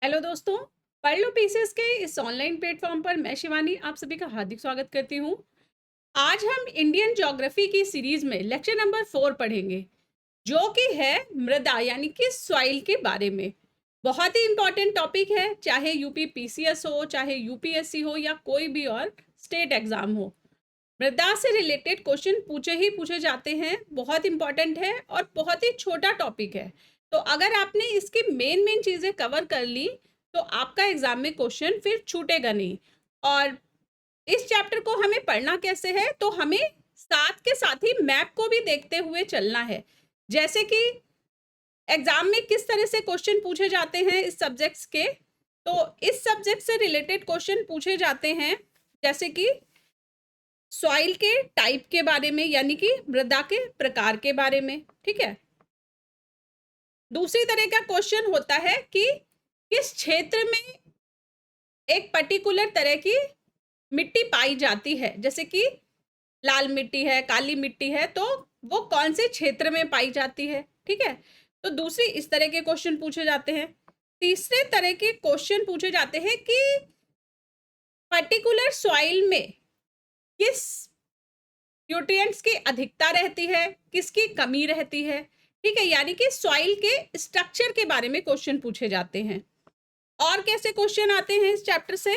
Hello दोस्तों, पढ़ लो PCS के इस ऑनलाइन प्लेटफॉर्म पर मैं शिवानी आप सभी का हार्दिक स्वागत करती हूँ। आज हम इंडियन ज्योग्राफी की सीरीज में लेक्चर नंबर 4 पढ़ेंगे, जो कि है मृदा यानी कि सॉइल के बारे में। बहुत ही इंपॉर्टेंट टॉपिक है, चाहे यूपी पीसीएस हो, चाहे यूपीएससी हो या कोई भी और स्टेट एग्जाम हो। मृदा से रिलेटेड क्वेश्चन पूछे ही पूछे जाते हैं, बहुत इंपॉर्टेंट है और बहुत ही छोटा टॉपिक है। तो अगर आपने इसकी मेन मेन चीज़ें कवर कर ली तो आपका एग्जाम में क्वेश्चन फिर छूटेगा नहीं। और इस चैप्टर को हमें पढ़ना कैसे है, तो हमें साथ के साथ ही मैप को भी देखते हुए चलना है। जैसे कि एग्जाम में किस तरह से क्वेश्चन पूछे जाते हैं इस सब्जेक्ट्स के, तो इस सब्जेक्ट से रिलेटेड क्वेश्चन पूछे जाते हैं जैसे कि सॉइल के टाइप के बारे में, यानी कि मृदा के प्रकार के बारे में। ठीक है। दूसरी तरह का क्वेश्चन होता है कि किस क्षेत्र में एक पर्टिकुलर तरह की मिट्टी पाई जाती है, जैसे कि लाल मिट्टी है, काली मिट्टी है, तो वो कौन से क्षेत्र में पाई जाती है। ठीक है। तो दूसरी इस तरह के क्वेश्चन पूछे जाते हैं। तीसरे तरह के क्वेश्चन पूछे जाते हैं कि पर्टिकुलर सॉइल में किस न्यूट्रिएंट्स की अधिकता रहती है, किसकी कमी रहती है। ठीक है, यानी कि सॉइल के स्ट्रक्चर के बारे में क्वेश्चन पूछे जाते हैं। और कैसे क्वेश्चन आते हैं इस चैप्टर से,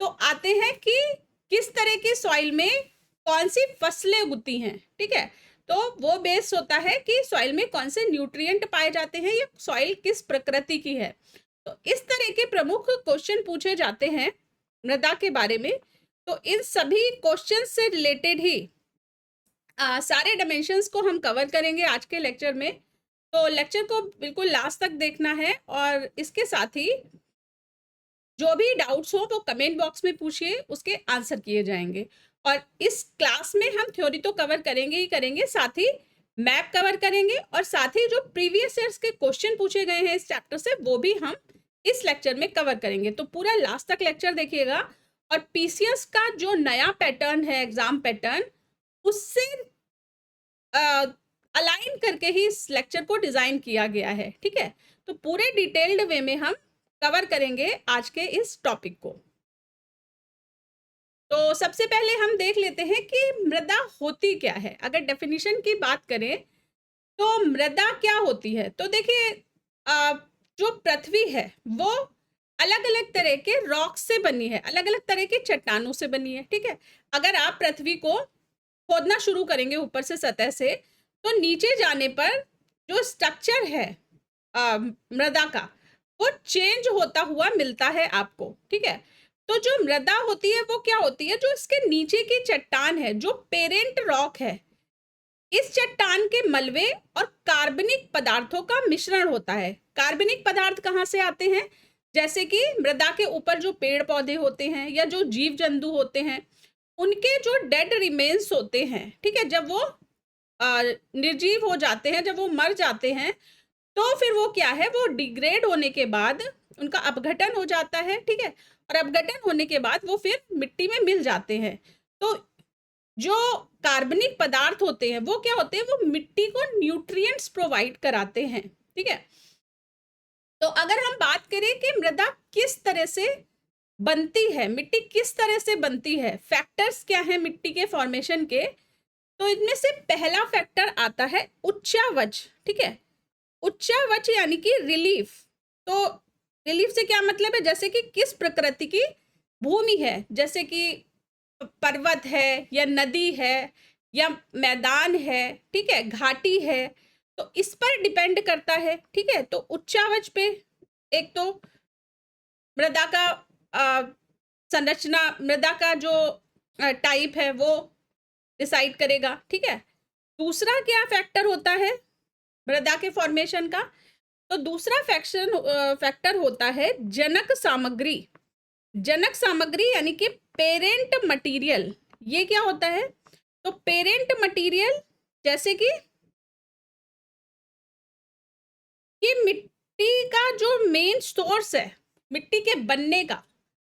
तो आते हैं कि किस तरह की सॉइल में कौन सी फसलें उगती हैं। ठीक है, तो वो बेस होता है कि सॉइल में कौन से न्यूट्रिएंट पाए जाते हैं या सॉइल किस प्रकृति की है। तो इस तरह के प्रमुख क्वेश्चन पूछे जाते हैं मृदा के बारे में। तो इन सभी क्वेश्चन से रिलेटेड ही सारे डायमेंशंस को हम कवर करेंगे आज के लेक्चर में। तो लेक्चर को बिल्कुल लास्ट तक देखना है और इसके साथ ही जो भी डाउट्स हो वो कमेंट बॉक्स में पूछिए, उसके आंसर किए जाएंगे। और इस क्लास में हम थ्योरी तो कवर करेंगे ही करेंगे, साथ ही मैप कवर करेंगे और साथ ही जो प्रीवियस ईयर्स के क्वेश्चन पूछे गए हैं इस चैप्टर से वो भी हम इस लेक्चर में कवर करेंगे। तो पूरा लास्ट तक लेक्चर देखिएगा। और पीसीएस का जो नया पैटर्न है, एग्जाम पैटर्न, उससे अलाइन करके ही इस लेक्चर को डिजाइन किया गया है। ठीक है, तो पूरे डिटेल्ड वे में हम कवर करेंगे आज के इस टॉपिक को। तो सबसे पहले हम देख लेते हैं कि मृदा होती क्या है। अगर डेफिनेशन की बात करें तो मृदा क्या होती है, तो देखिए जो पृथ्वी है वो अलग अलग तरह के रॉक से बनी है, अलग अलग तरह के चट्टानों से बनी है। ठीक है, अगर आप पृथ्वी को खोदना शुरू करेंगे ऊपर से सतह से, तो नीचे जाने पर जो स्ट्रक्चर है मृदा का वो चेंज होता हुआ मिलता है आपको। ठीक है, तो जो मृदा होती है वो क्या होती है, जो इसके नीचे की चट्टान है, जो पेरेंट रॉक है, इस चट्टान के मलबे और कार्बनिक पदार्थों का मिश्रण होता है। कार्बनिक पदार्थ कहाँ से आते हैं, जैसे कि मृदा के ऊपर जो पेड़ पौधे होते हैं या जो जीव जंतु होते हैं, उनके जो डेड रिमेन्स होते हैं, ठीक है, जब वो निर्जीव हो जाते हैं, जब वो मर जाते हैं, तो फिर वो क्या है, वो डिग्रेड होने के बाद उनका अपघटन हो जाता है। ठीक है, और अपघटन होने के बाद वो फिर मिट्टी में मिल जाते हैं। तो जो कार्बनिक पदार्थ होते हैं वो क्या होते हैं, वो मिट्टी को न्यूट्रिएंट्स प्रोवाइड कराते हैं। ठीक है, तो अगर हम बात करें कि मृदा किस तरह से बनती है, मिट्टी किस तरह से बनती है, फैक्टर्स क्या हैं मिट्टी के फॉर्मेशन के, तो इनमें से पहला फैक्टर आता है उच्चावच। ठीक है, उच्चावच यानी कि रिलीफ। तो रिलीफ से क्या मतलब है, जैसे कि किस प्रकृति की भूमि है, जैसे कि पर्वत है या नदी है या मैदान है, ठीक है, घाटी है, तो इस पर डिपेंड करता है। ठीक है, तो उच्चावच पे एक तो मृदा का संरचना, मृदा का जो टाइप है वो डिसाइड करेगा। ठीक है, दूसरा क्या फैक्टर होता है मृदा के फॉर्मेशन का, तो दूसरा फैक्टर होता है जनक सामग्री। जनक सामग्री यानी कि पेरेंट मटेरियल। ये क्या होता है, तो पेरेंट मटेरियल जैसे कि मिट्टी का जो मेन सोर्स है मिट्टी के बनने का,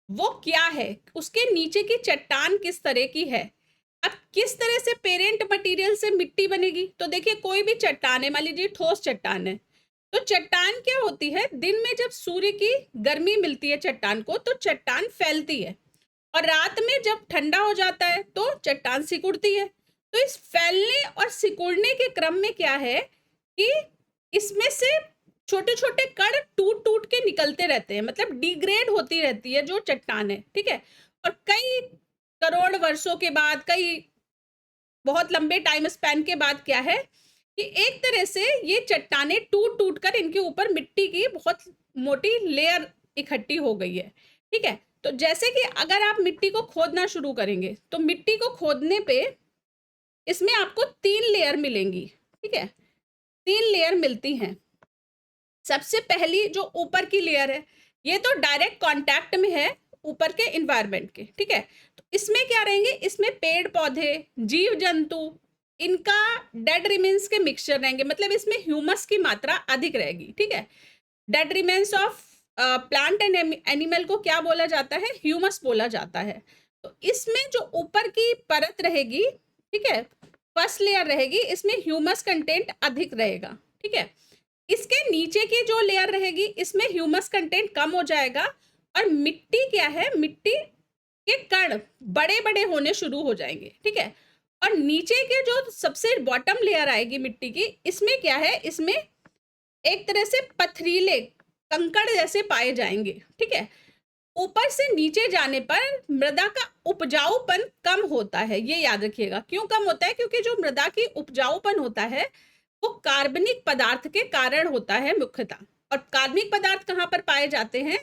वो क्या है, उसके नीचे की चट्टान किस तरह की है। अब किस तरह से पेरेंट मटेरियल से मिट्टी बनेगी, तो देखिए कोई भी चट्टान है, मान लीजिए ठोस चट्टान है, तो चट्टान क्या होती है, दिन में जब सूर्य की गर्मी मिलती है चट्टान को तो चट्टान फैलती है, और रात में जब ठंडा हो जाता है तो चट्टान सिकुड़ती है। तो इस फैलने और सिकुड़ने के क्रम में क्या है कि इसमें से छोटे छोटे कण टूट टूट के निकलते रहते हैं, मतलब डिग्रेड होती रहती है जो चट्टान है, ठीक है। और कई करोड़ वर्षों के बाद, कई बहुत लंबे टाइम स्पैन के बाद क्या है कि एक तरह से ये चट्टानें टूट टूट कर इनके ऊपर मिट्टी की बहुत मोटी लेयर इकट्ठी हो गई है, ठीक है। तो जैसे कि अगर आप मिट्टी को खोदना शुरू करेंगे तो मिट्टी को खोदने पे इसमें आपको 3 लेयर मिलेंगी, ठीक है, 3 लेयर मिलती हैं। सबसे पहली जो ऊपर की लेयर है ये तो डायरेक्ट कांटेक्ट में है ऊपर के एनवायरनमेंट के, ठीक है। तो इसमें क्या रहेंगे, इसमें पेड़ पौधे, जीव जंतु, इनका डेड रिमेन्स के मिक्सचर रहेंगे, मतलब इसमें ह्यूमस की मात्रा अधिक रहेगी, ठीक है। Dead remains of plant and animal को क्या बोला जाता है, ह्यूमस बोला जाता है। तो इसमें जो ऊपर की परत रहेगी, ठीक है, फर्स्ट लेयर रहेगी, इसमें ह्यूमस कंटेंट अधिक रहेगा, ठीक है। इसके नीचे की जो लेयर रहेगी इसमें ह्यूमस कंटेंट कम हो जाएगा, और मिट्टी क्या है, मिट्टी के कण बड़े बड़े होने शुरू हो जाएंगे, ठीक है। और नीचे के जो सबसे बॉटम लेयर आएगी मिट्टी की, इसमें क्या है, इसमें एक तरह से पथरीले कंकड़ जैसे पाए जाएंगे, ठीक है। ऊपर से नीचे जाने पर मृदा का उपजाऊपन कम होता है, ये याद रखिएगा। क्यों कम होता है, क्योंकि जो मृदा की उपजाऊपन होता है वो कार्बनिक पदार्थ के कारण होता है मुख्यतः। और कार्बनिक पदार्थ कहाँ पर पाए जाते हैं,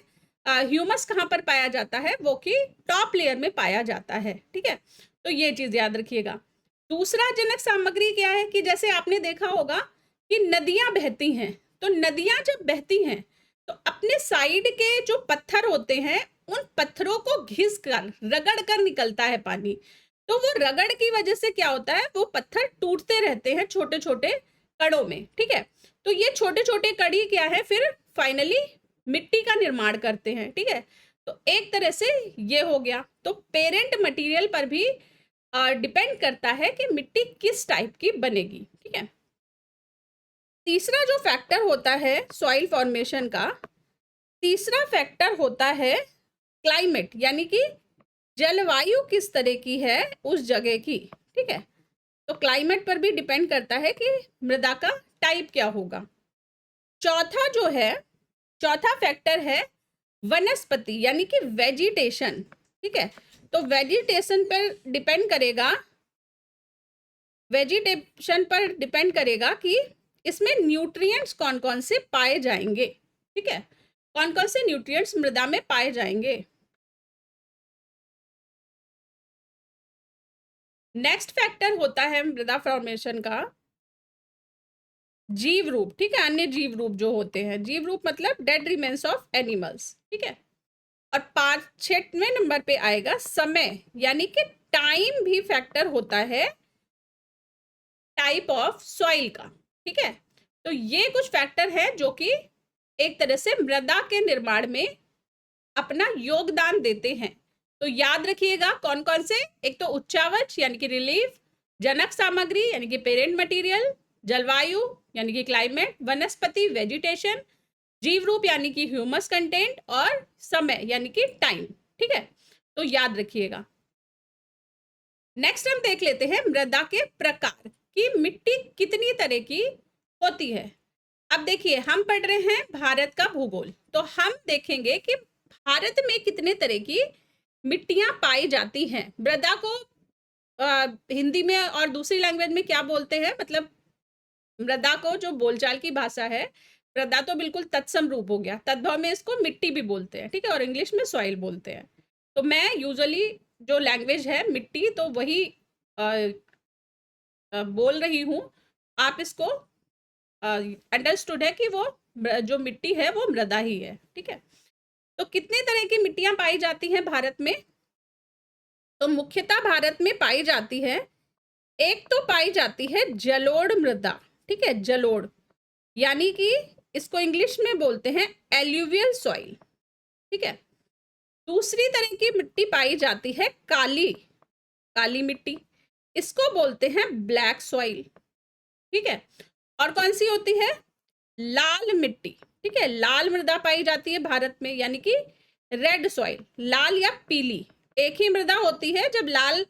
ह्यूमस कहाँ पर पाया जाता है, वो कि टॉप लेयर में पाया जाता है, ठीक है। तो ये चीज याद रखिएगा। दूसरा जनक सामग्री क्या है कि जैसे आपने देखा होगा कि नदियां बहती हैं, तो नदियां जब बहती हैं तो अपने साइड के जो पत्थर होते हैं उन पत्थरों को घिस कर रगड़ कर निकलता है पानी। तो वो रगड़ की वजह से क्या होता है, वो पत्थर टूटते रहते हैं छोटे छोटे कणों में, ठीक है। तो ये छोटे छोटे कड़ी क्या है, फिर फाइनली मिट्टी का निर्माण करते हैं, ठीक है। तो एक तरह से ये हो गया। तो पेरेंट मटेरियल पर भी डिपेंड करता है कि मिट्टी किस टाइप की बनेगी, ठीक है। तीसरा जो फैक्टर होता है सॉइल फॉर्मेशन का, तीसरा फैक्टर होता है क्लाइमेट, यानी कि जलवायु किस तरह की है उस जगह की, ठीक है। तो क्लाइमेट पर भी डिपेंड करता है कि मृदा का टाइप क्या होगा। चौथा जो है, चौथा फैक्टर है वनस्पति यानी कि वेजिटेशन, ठीक है। तो वेजिटेशन पर डिपेंड करेगा, वेजिटेशन पर डिपेंड करेगा कि इसमें न्यूट्रिएंट्स कौन कौन से पाए जाएंगे, ठीक है, कौन कौन से न्यूट्रिएंट्स मृदा में पाए जाएंगे। नेक्स्ट फैक्टर होता है मृदा फॉर्मेशन का जीव रूप, ठीक है, अन्य जीव रूप जो होते हैं, जीव रूप मतलब डेड रिमेन्स ऑफ एनिमल्स, ठीक है। और 6वें नंबर पे आएगा समय, यानी कि टाइम भी फैक्टर होता है टाइप ऑफ सॉइल का, ठीक है। तो ये कुछ फैक्टर है जो कि एक तरह से मृदा के निर्माण में अपना योगदान देते हैं। तो याद रखिएगा कौन कौन से, एक तो उच्चावच यानी कि रिलीफ, जनक सामग्री यानी कि पेरेंट मटेरियल, जलवायु यानी कि क्लाइमेट, वनस्पति वेजिटेशन, जीव रूप यानी कि ह्यूमस कंटेंट, और समय यानी कि टाइम, ठीक है। तो याद रखिएगा। नेक्स्ट हम देख लेते हैं मृदा के प्रकार कि मिट्टी कितनी तरह की होती है। अब देखिए हम पढ़ रहे हैं भारत का भूगोल, तो हम देखेंगे कि भारत में कितने तरह की मिट्टियां पाई जाती हैं। मृदा को हिंदी में और दूसरी लैंग्वेज में क्या बोलते हैं, मतलब मृदा को जो बोलचाल की भाषा है, मृदा तो बिल्कुल तत्सम रूप हो गया, तद्भव में इसको मिट्टी भी बोलते हैं, ठीक है, और इंग्लिश में सॉइल बोलते हैं। तो मैं यूजुअली जो लैंग्वेज है मिट्टी तो वही बोल रही हूँ, आप इसको अंडरस्टूड है कि वो जो मिट्टी है वो मृदा ही है, ठीक है। तो कितने तरह की मिट्टियां पाई जाती हैं भारत में, तो मुख्यतः भारत में पाई जाती है, एक तो पाई जाती है जलोढ़ मृदा, ठीक है, जलोढ़ यानी कि इसको इंग्लिश में बोलते हैं एल्यूवियल सॉइल, ठीक है। दूसरी तरह की मिट्टी पाई जाती है काली, काली मिट्टी, इसको बोलते हैं ब्लैक सॉइल, ठीक है। और कौन सी होती है, लाल मिट्टी, ठीक है, लाल मृदा पाई जाती है भारत में, यानी कि रेड सॉइल, लाल या पीली। एक ही मृदा होती है, जब लाल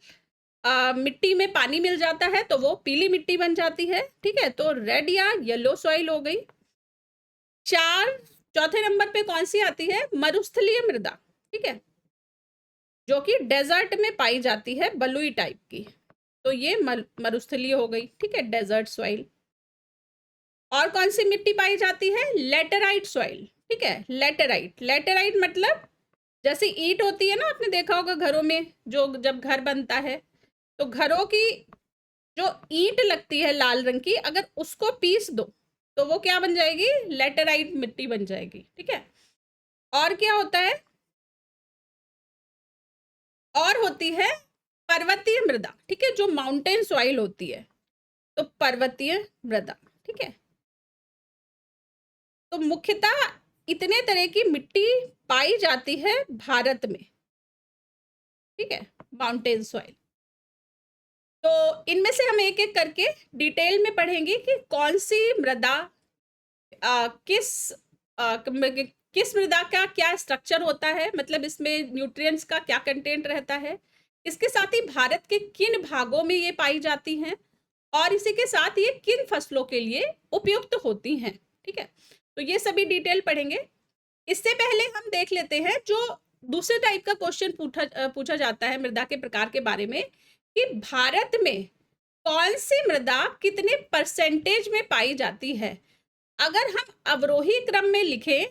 मिट्टी में पानी मिल जाता है तो वो पीली मिट्टी बन जाती है, ठीक है, तो रेड या येलो सॉइल हो गई। चौथे नंबर पे कौन सी आती है? मरुस्थलीय मृदा, ठीक है, जो कि डेजर्ट में पाई जाती है, बलुई टाइप की, तो ये मरुस्थलीय हो गई, ठीक है, डेजर्ट सॉइल। और कौन सी मिट्टी पाई जाती है? लेटेराइट सॉइल, ठीक है, लेटेराइट, लेटेराइट मतलब जैसे ईंट होती है ना, आपने देखा होगा घरों में, जो जब घर बनता है तो घरों की जो ईंट लगती है लाल रंग की, अगर उसको पीस दो तो वो क्या बन जाएगी? लेटेराइट मिट्टी बन जाएगी, ठीक है। और क्या होता है? और होती है पर्वतीय मृदा, ठीक है, जो माउंटेन सॉइल होती है, तो पर्वतीय मृदा, ठीक है। तो मुख्यतः इतने तरह की मिट्टी पाई जाती है भारत में, ठीक है, माउंटेन सॉइल। तो इनमें से हम एक एक करके डिटेल में पढ़ेंगे कि कौन सी मृदा किस किस मृदा का क्या स्ट्रक्चर होता है, मतलब इसमें न्यूट्रिएंट्स का क्या कंटेंट रहता है, इसके साथ ही भारत के किन भागों में ये पाई जाती हैं, और इसी के साथ ये किन फसलों के लिए उपयुक्त होती हैं, ठीक है। तो ये सभी डिटेल पढ़ेंगे। इससे पहले हम देख लेते हैं जो दूसरे टाइप का क्वेश्चन पूछा जाता है मृदा के प्रकार के बारे में, कि भारत में कौन सी मृदा कितने परसेंटेज में पाई जाती है। अगर हम अवरोही क्रम में लिखें,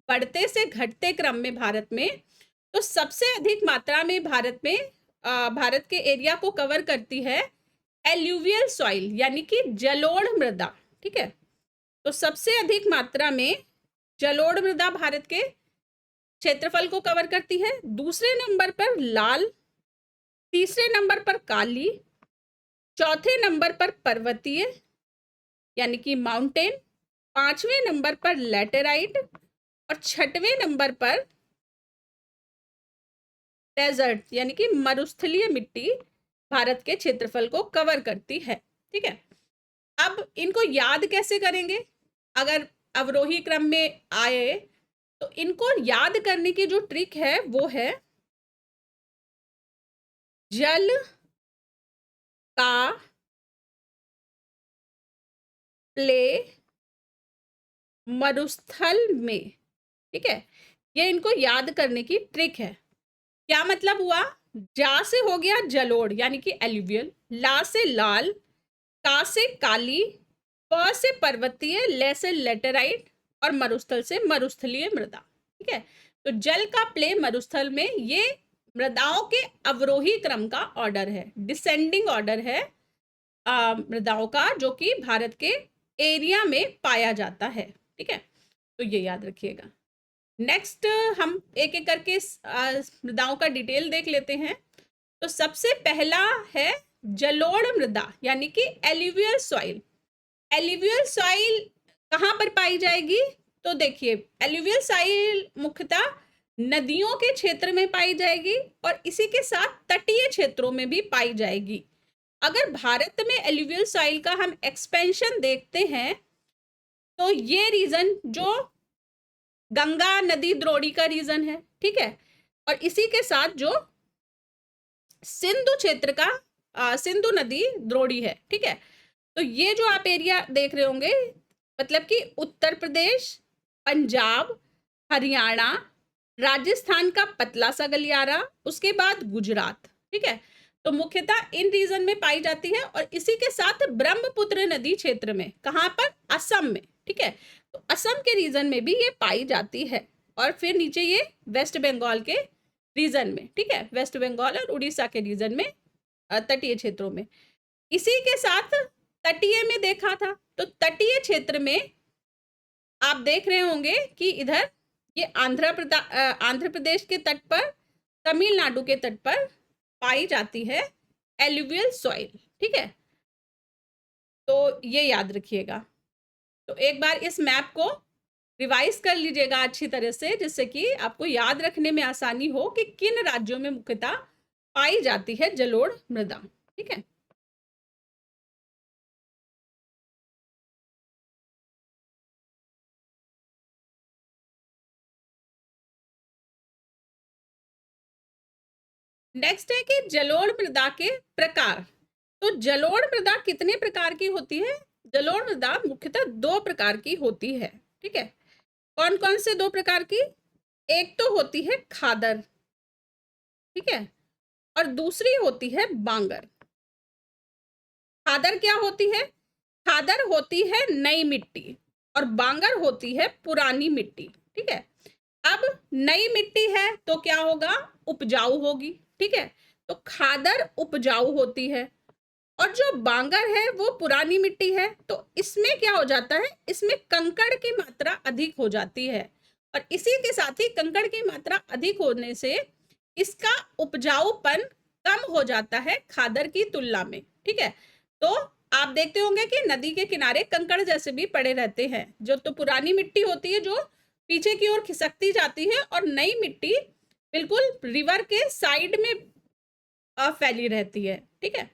बढ़ते से घटते क्रम में भारत में, तो सबसे अधिक मात्रा में भारत के एरिया को कवर करती है एल्यूवियल सॉइल, यानी कि जलोढ़ मृदा, ठीक है। तो सबसे अधिक मात्रा में जलोढ़ मृदा भारत के क्षेत्रफल को कवर करती है। दूसरे नंबर पर लाल, तीसरे नंबर पर काली, चौथे नंबर पर पर्वतीय यानी कि माउंटेन, पांचवें नंबर पर लेटेराइट, और छठवें नंबर पर डेजर्ट यानी कि मरुस्थलीय मिट्टी भारत के क्षेत्रफल को कवर करती है, ठीक है। अब इनको याद कैसे करेंगे? अगर अवरोही क्रम में आए तो इनको याद करने की जो ट्रिक है वो है जल का प्ले मरुस्थल में, ठीक है, ये इनको याद करने की ट्रिक है। क्या मतलब हुआ? जा से हो गया जलोढ़ यानी कि एल्यूवियल, ला से लाल, का से काली, प से पर्वतीय, ले से लेटेराइट, और मरुस्थल से मरुस्थलीय मृदा, ठीक है। तो जल का प्ले मरुस्थल में ये मृदाओं के अवरोही क्रम का ऑर्डर है, डिसेंडिंग ऑर्डर है मृदाओं का, जो कि भारत के एरिया में पाया जाता है, ठीक है। तो ये याद रखिएगा। नेक्स्ट हम एक एक करके मृदाओं का डिटेल देख लेते हैं। तो सबसे पहला है जलोढ़ मृदा यानी कि एल्यूवियल सॉइल। एल्यूवियल सॉइल कहाँ पर पाई जाएगी? तो देखिए, एल्यूवियल सॉइल मुख्यतः नदियों के क्षेत्र में पाई जाएगी और इसी के साथ तटीय क्षेत्रों में भी पाई जाएगी। अगर भारत में एल्यूवियल सॉइल का हम एक्सपेंशन देखते हैं तो ये रीजन जो गंगा नदी द्रोणी का रीजन है, ठीक है, और इसी के साथ जो सिंधु क्षेत्र का सिंधु नदी द्रोणी है, ठीक है। तो ये जो आप एरिया देख रहे होंगे, मतलब कि उत्तर प्रदेश, पंजाब, हरियाणा, राजस्थान का पतला सा गलियारा, उसके बाद गुजरात, ठीक है। तो मुख्यतः इन रीजन में पाई जाती है और इसी के साथ ब्रह्मपुत्र नदी क्षेत्र में, कहां पर? असम में, ठीक है। तो असम के रीजन में भी ये पाई जाती है, और फिर नीचे ये वेस्ट बंगाल के रीजन में, ठीक है, वेस्ट बंगाल और उड़ीसा के रीजन में, तटीय क्षेत्रों में। इसी के साथ तटीय में देखा था, तो तटीय क्षेत्र में आप देख रहे होंगे कि इधर ये आंध्र प्रदेश के तट पर, तमिलनाडु के तट पर पाई जाती है एल्यूवियल सॉइल, ठीक है। तो ये याद रखिएगा। तो एक बार इस मैप को रिवाइज कर लीजिएगा अच्छी तरह से, जिससे कि आपको याद रखने में आसानी हो कि किन राज्यों में मुख्यतः पाई जाती है जलोढ़ मृदा, ठीक है। नेक्स्ट है कि जलोढ़ मृदा के प्रकार। तो जलोढ़ मृदा कितने प्रकार की होती है? जलोढ़ मृदा मुख्यतः 2 प्रकार की होती है, ठीक है। कौन कौन से 2 प्रकार की? एक तो होती है खादर, ठीक है, और दूसरी होती है बांगर। खादर क्या होती है? खादर होती है नई मिट्टी और बांगर होती है पुरानी मिट्टी, ठीक है। अब नई मिट्टी है तो क्या होगा? उपजाऊ होगी, ठीक है। तो खादर उपजाऊ होती है और जो बांगर है वो पुरानी मिट्टी है। तो इसमें क्या हो जाता है? इसमें कंकड़ की मात्रा अधिक हो जाती है और इसी के साथ ही कंकड़ की मात्रा अधिक होने से इसका उपजाऊपन कम हो जाता है खादर की तुलना में, ठीक है। तो आप देखते होंगे कि नदी के किनारे कंकड़ जैसे भी पड़े रहते हैं, जो तो पुरानी मिट्टी होती है जो पीछे की ओर खिसकती जाती है और नई मिट्टी बिल्कुल रिवर के साइड में फैली रहती है, ठीक है।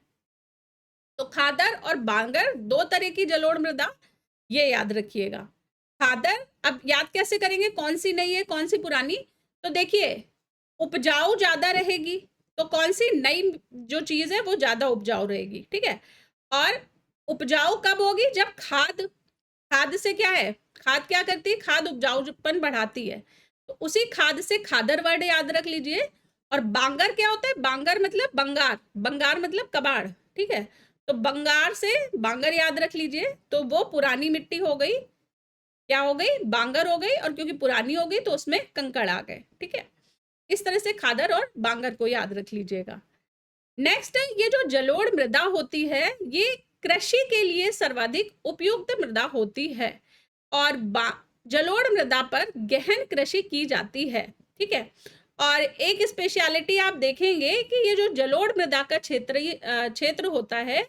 तो खादर और बांगर 2 तरह की जलोढ़ मृदा, ये याद रखिएगा। खादर अब याद कैसे करेंगे कौन सी नई है कौन सी पुरानी? तो देखिए, उपजाऊ ज्यादा रहेगी तो कौन सी नई जो चीज है वो ज्यादा उपजाऊ रहेगी, ठीक है। और उपजाऊ कब होगी? जब खाद, खाद से क्या है? खाद क्या करती है? खाद उपजाऊपन बढ़ाती है। तो उसी खाद से खादर वर्ड याद रख लीजिए। और बांगर क्या होता है? बांगर मतलब बंगार, बंगार मतलब कबाड़, ठीक है। तो बंगार से बांगर याद रख लीजिए। तो वो पुरानी मिट्टी हो गई, क्या हो गई? बांगर हो गई, और क्योंकि पुरानी हो गई तो उसमें कंकड़ आ गए, ठीक है। इस तरह से खादर और बांगर को याद रख लीजिएगा। नेक्स्ट है, ये जो जलोढ़ मृदा होती है ये कृषि के लिए सर्वाधिक उपयुक्त मृदा होती है और जलोढ़ मृदा पर गहन कृषि की जाती है, ठीक है। और एक स्पेशलिटी आप देखेंगे कि ये जो जलोढ़ मृदा का क्षेत्र होता है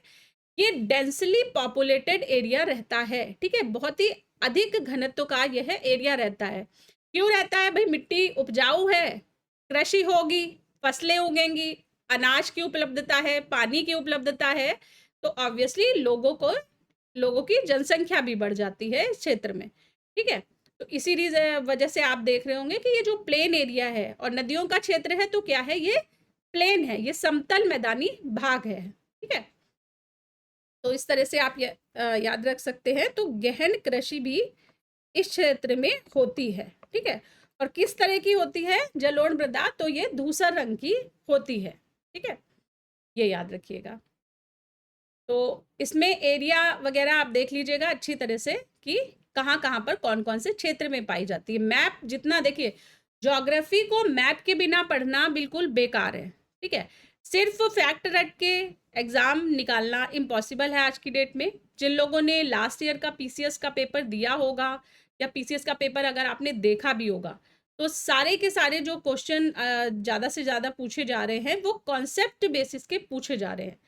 ये डेंसली पॉपुलेटेड एरिया रहता है, ठीक है। बहुत ही अधिक घनत्व का यह एरिया रहता है। क्यों रहता है भाई? मिट्टी उपजाऊ है, कृषि होगी, फसलें उगेंगी, अनाज की उपलब्धता है, पानी की उपलब्धता है, तो ऑब्वियसली लोगों की जनसंख्या भी बढ़ जाती है इस क्षेत्र में, ठीक है। तो इसी वजह से आप देख रहे होंगे कि ये जो प्लेन एरिया है और नदियों का क्षेत्र है तो क्या है? ये प्लेन है, ये समतल मैदानी भाग है, ठीक है। तो इस तरह से आप याद रख सकते हैं। तो गहन कृषि भी इस क्षेत्र में होती है, ठीक है। और किस तरह की होती है जलोढ़ मृदा? तो ये धूसर रंग की होती है, ठीक है, ये याद रखिएगा। तो इसमें एरिया वगैरह आप देख लीजिएगा अच्छी तरह से कि कहाँ कहाँ पर कौन कौन से क्षेत्र में पाई जाती है। मैप जितना देखिए, ज्योग्राफी को मैप के बिना पढ़ना बिल्कुल बेकार है, ठीक है। सिर्फ फैक्ट रट के एग्जाम निकालना इम्पॉसिबल है आज की डेट में। जिन लोगों ने लास्ट ईयर का पीसीएस का पेपर दिया होगा या पीसीएस का पेपर अगर आपने देखा भी होगा तो सारे के सारे जो क्वेश्चन ज़्यादा से ज़्यादा पूछे जा रहे हैं वो कॉन्सेप्ट बेसिस के पूछे जा रहे हैं।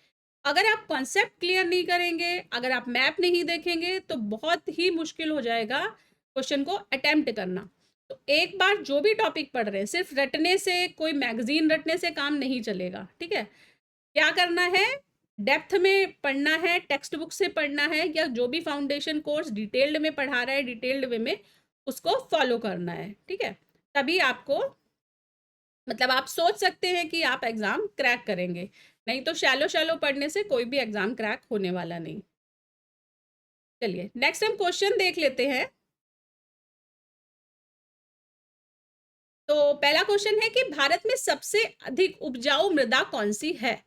अगर आप कॉन्सेप्ट क्लियर नहीं करेंगे, अगर आप मैप नहीं देखेंगे तो बहुत ही मुश्किल हो जाएगा क्वेश्चन को अटेम्प्ट करना। तो एक बार जो भी टॉपिक पढ़ रहे हैं सिर्फ रटने से, कोई मैगजीन रटने से काम नहीं चलेगा, ठीक है। क्या करना है? डेप्थ में पढ़ना है, टेक्स्ट बुक से पढ़ना है, या जो भी फाउंडेशन कोर्स डिटेल्ड में पढ़ा रहा है डिटेल्ड वे में उसको फॉलो करना है, ठीक है। तभी आपको मतलब आप सोच सकते हैं कि आप एग्जाम क्रैक करेंगे, नहीं तो शैलो शैलो पढ़ने से कोई भी एग्जाम क्रैक होने वाला नहीं। चलिए नेक्स्ट हम क्वेश्चन देख लेते हैं। तो पहला क्वेश्चन है कि भारत में सबसे अधिक उपजाऊ मृदा कौन सी है?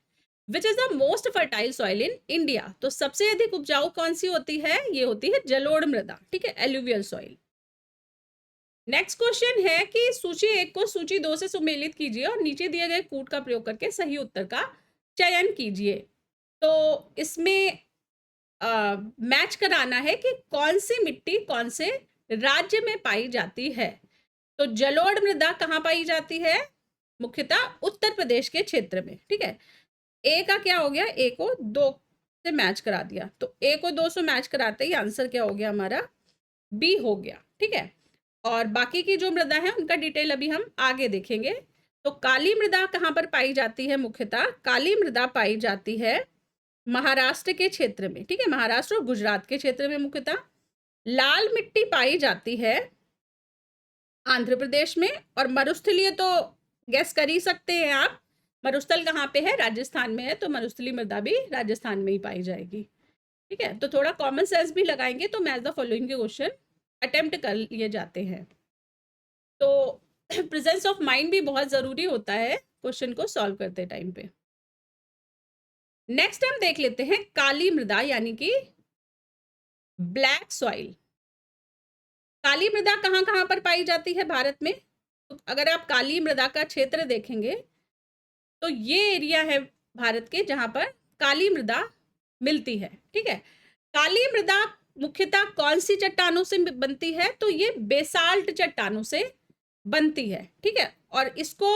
Which is the most fertile soil in India? तो सबसे अधिक उपजाऊ कौन सी होती है? ये होती है जलोढ़ मृदा, ठीक है, एलुवियल सॉइल। नेक्स्ट क्वेश्चन है कि सूची 1 को सूची 2 से सुमेलित कीजिए और नीचे दिए गए कूट का प्रयोग करके सही उत्तर का चयन कीजिए। तो इसमें मैच कराना है कि कौन सी मिट्टी कौन से राज्य में पाई जाती है। तो जलोढ़ मृदा कहाँ पाई जाती है? मुख्यतः उत्तर प्रदेश के क्षेत्र में, ठीक है। ए का क्या हो गया? ए को 2 से मैच करा दिया, तो ए को 2 से मैच कराते ही आंसर क्या हो गया हमारा? बी हो गया, ठीक है। और बाकी की जो मृदा है उनका डिटेल अभी हम आगे देखेंगे। तो काली मृदा कहाँ पर पाई जाती है? मुख्यतः काली मृदा पाई जाती है महाराष्ट्र के क्षेत्र में, ठीक है, महाराष्ट्र और गुजरात के क्षेत्र में मुख्यतः। लाल मिट्टी पाई जाती है आंध्र प्रदेश में, और मरुस्थलीय तो गैस कर ही सकते हैं आप मरुस्थल कहाँ पे है? राजस्थान में है, तो मरुस्थली मृदा भी राजस्थान में ही पाई जाएगी। ठीक है, तो थोड़ा कॉमन सेंस भी लगाएंगे तो मैच द फॉलोइंग के क्वेश्चन अटेम्प्ट कर लिए जाते हैं। तो प्रेजेंस ऑफ माइंड भी बहुत जरूरी होता है क्वेश्चन को सॉल्व करते टाइम पे। नेक्स्ट हम देख लेते हैं काली मृदा यानी कि ब्लैक सॉइल। काली मृदा कहाँ कहाँ पर पाई जाती है भारत में? तो अगर आप काली मृदा का क्षेत्र देखेंगे तो ये एरिया है भारत के जहां पर काली मृदा मिलती है। ठीक है, काली मृदा मुख्यतः कौन सी चट्टानों से बनती है? तो ये बेसाल्ट चट्टानों से बनती है। ठीक है, और इसको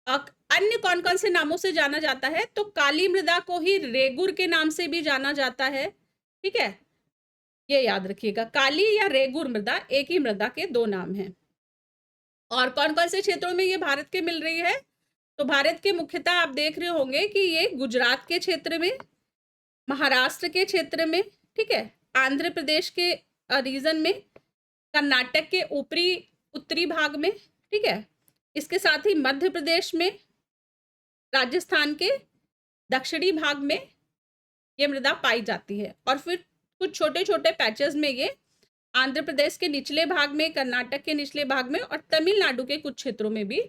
अन्य कौन कौन से नामों से जाना जाता है? तो काली मृदा को ही रेगुर के नाम से भी जाना जाता है। ठीक है, ये याद रखिएगा, काली या रेगुर मृदा एक ही मृदा के दो नाम हैं। और कौन कौन से क्षेत्रों में ये भारत के मिल रही है? तो भारत के मुख्यतः आप देख रहे होंगे कि ये गुजरात के क्षेत्र में, महाराष्ट्र के क्षेत्र में, ठीक है, आंध्र प्रदेश के रीजन में, कर्नाटक के ऊपरी उत्तरी भाग में, ठीक है, इसके साथ ही मध्य प्रदेश में, राजस्थान के दक्षिणी भाग में ये मृदा पाई जाती है। और फिर कुछ छोटे छोटे पैचेस में ये आंध्र प्रदेश के निचले भाग में, कर्नाटक के निचले भाग में और तमिलनाडु के कुछ क्षेत्रों में भी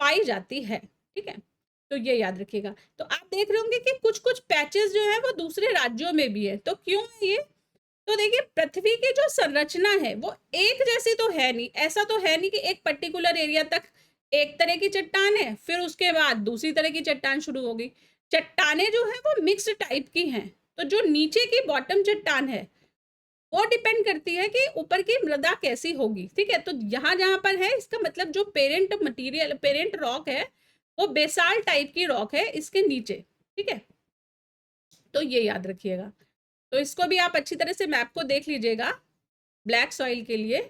पाई जाती है। ठीक है, तो ये याद रखिएगा। तो आप देख रहे होंगे कि कुछ कुछ पैचेस जो है वो दूसरे राज्यों में भी है। तो क्यों है ये? तो देखिए, पृथ्वी की जो संरचना है वो एक जैसी तो है नहीं। ऐसा तो है नहीं कि एक पर्टिकुलर एरिया तक एक तरह की चट्टान है, फिर उसके बाद दूसरी तरह की चट्टान शुरू होगी। चट्टाने जो है वो मिक्स्ड टाइप की हैं। तो जो नीचे की बॉटम चट्टान है वो डिपेंड करती है कि ऊपर की मृदा कैसी होगी। ठीक है, तो जहां जहां पर है इसका मतलब जो पेरेंट मटेरियल, पेरेंट रॉक है वो बेसाल टाइप की रॉक है इसके नीचे। ठीक है, तो ये याद रखिएगा। तो इसको भी आप अच्छी तरह से मैप को देख लीजिएगा ब्लैक सॉइल के लिए।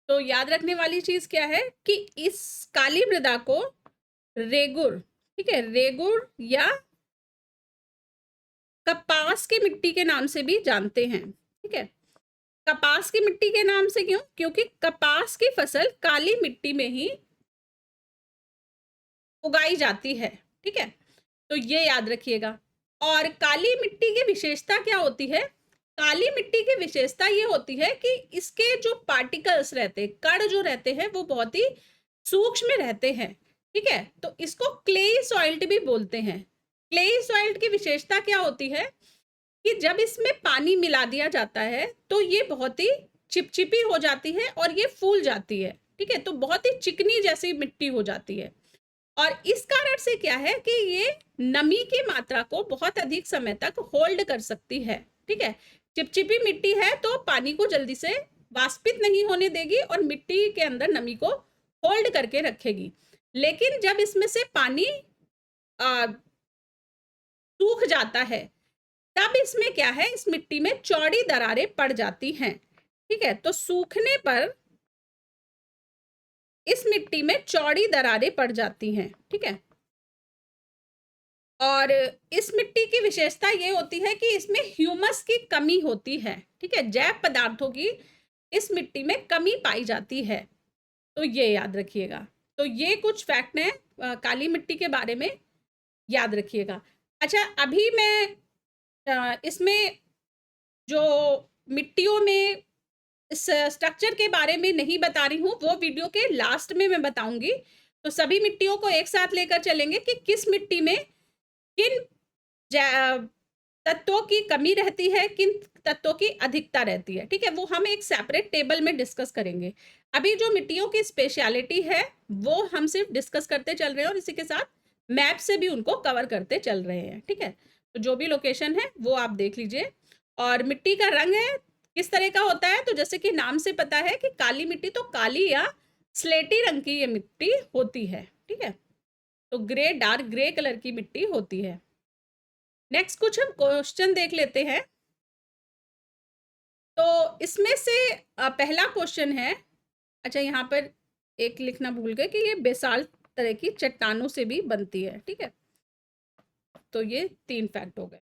तो याद रखने वाली चीज क्या है कि इस काली मृदा को रेगुर, ठीक है, रेगुर या कपास की मिट्टी के नाम से भी जानते हैं। ठीक है, कपास की मिट्टी के नाम से क्यों? क्योंकि कपास की फसल काली मिट्टी में ही उगाई जाती है। ठीक है, तो ये याद रखिएगा। और काली मिट्टी की विशेषता क्या होती है? काली मिट्टी की विशेषता ये होती है कि इसके जो पार्टिकल्स रहते हैं, कण जो रहते हैं, वो बहुत ही सूक्ष्म रहते हैं। ठीक है, तो इसको क्लेई सॉइल्ट भी बोलते हैं। क्लेई सॉइल्ट की विशेषता क्या होती है कि जब इसमें पानी मिला दिया जाता है तो ये बहुत ही चिपचिपी हो जाती है और ये फूल जाती है। ठीक है, तो बहुत ही चिकनी जैसी मिट्टी हो जाती है। और इस कारण से क्या है कि ये नमी की मात्रा को बहुत अधिक समय तक होल्ड कर सकती है। ठीक है, चिपचिपी मिट्टी है तो पानी को जल्दी से वाष्पित नहीं होने देगी और मिट्टी के अंदर नमी को होल्ड करके रखेगी। लेकिन जब इसमें से पानी सूख जाता है तब इसमें क्या है, इस मिट्टी में चौड़ी दरारें पड़ जाती हैं। ठीक है, तो सूखने पर इस मिट्टी में चौड़ी दरारें पड़ जाती हैं। ठीक है, और इस मिट्टी की विशेषता ये होती है कि इसमें ह्यूमस की कमी होती है। ठीक है, जैव पदार्थों की इस मिट्टी में कमी पाई जाती है। तो ये याद रखिएगा। तो ये कुछ फैक्ट हैं काली मिट्टी के बारे में, याद रखिएगा। अच्छा, अभी मैं इसमें जो मिट्टियों में इस स्ट्रक्चर के बारे में नहीं बता रही हूँ, वो वीडियो के लास्ट में मैं बताऊंगी। तो सभी मिट्टियों को एक साथ लेकर चलेंगे कि किस मिट्टी में किन तत्वों की कमी रहती है, किन तत्वों की अधिकता रहती है। ठीक है, वो हम एक सेपरेट टेबल में डिस्कस करेंगे। अभी जो मिट्टियों की स्पेशलिटी है वो हम सिर्फ डिस्कस करते चल रहे हैं और इसी के साथ मैप से भी उनको कवर करते चल रहे हैं। ठीक है, तो जो भी लोकेशन है वो आप देख लीजिए। और मिट्टी का रंग है किस तरह का होता है? तो जैसे कि नाम से पता है कि काली मिट्टी, तो काली या स्लेटी रंग की ये मिट्टी होती है। ठीक है, तो ग्रे, डार्क ग्रे कलर की मिट्टी होती है। नेक्स्ट कुछ हम क्वेश्चन देख लेते हैं। तो इसमें से पहला क्वेश्चन है, अच्छा यहाँ पर एक लिखना भूल गए कि ये बेसाल्ट तरह की चट्टानों से भी बनती है। ठीक है, तो ये 3 फैक्ट हो गए।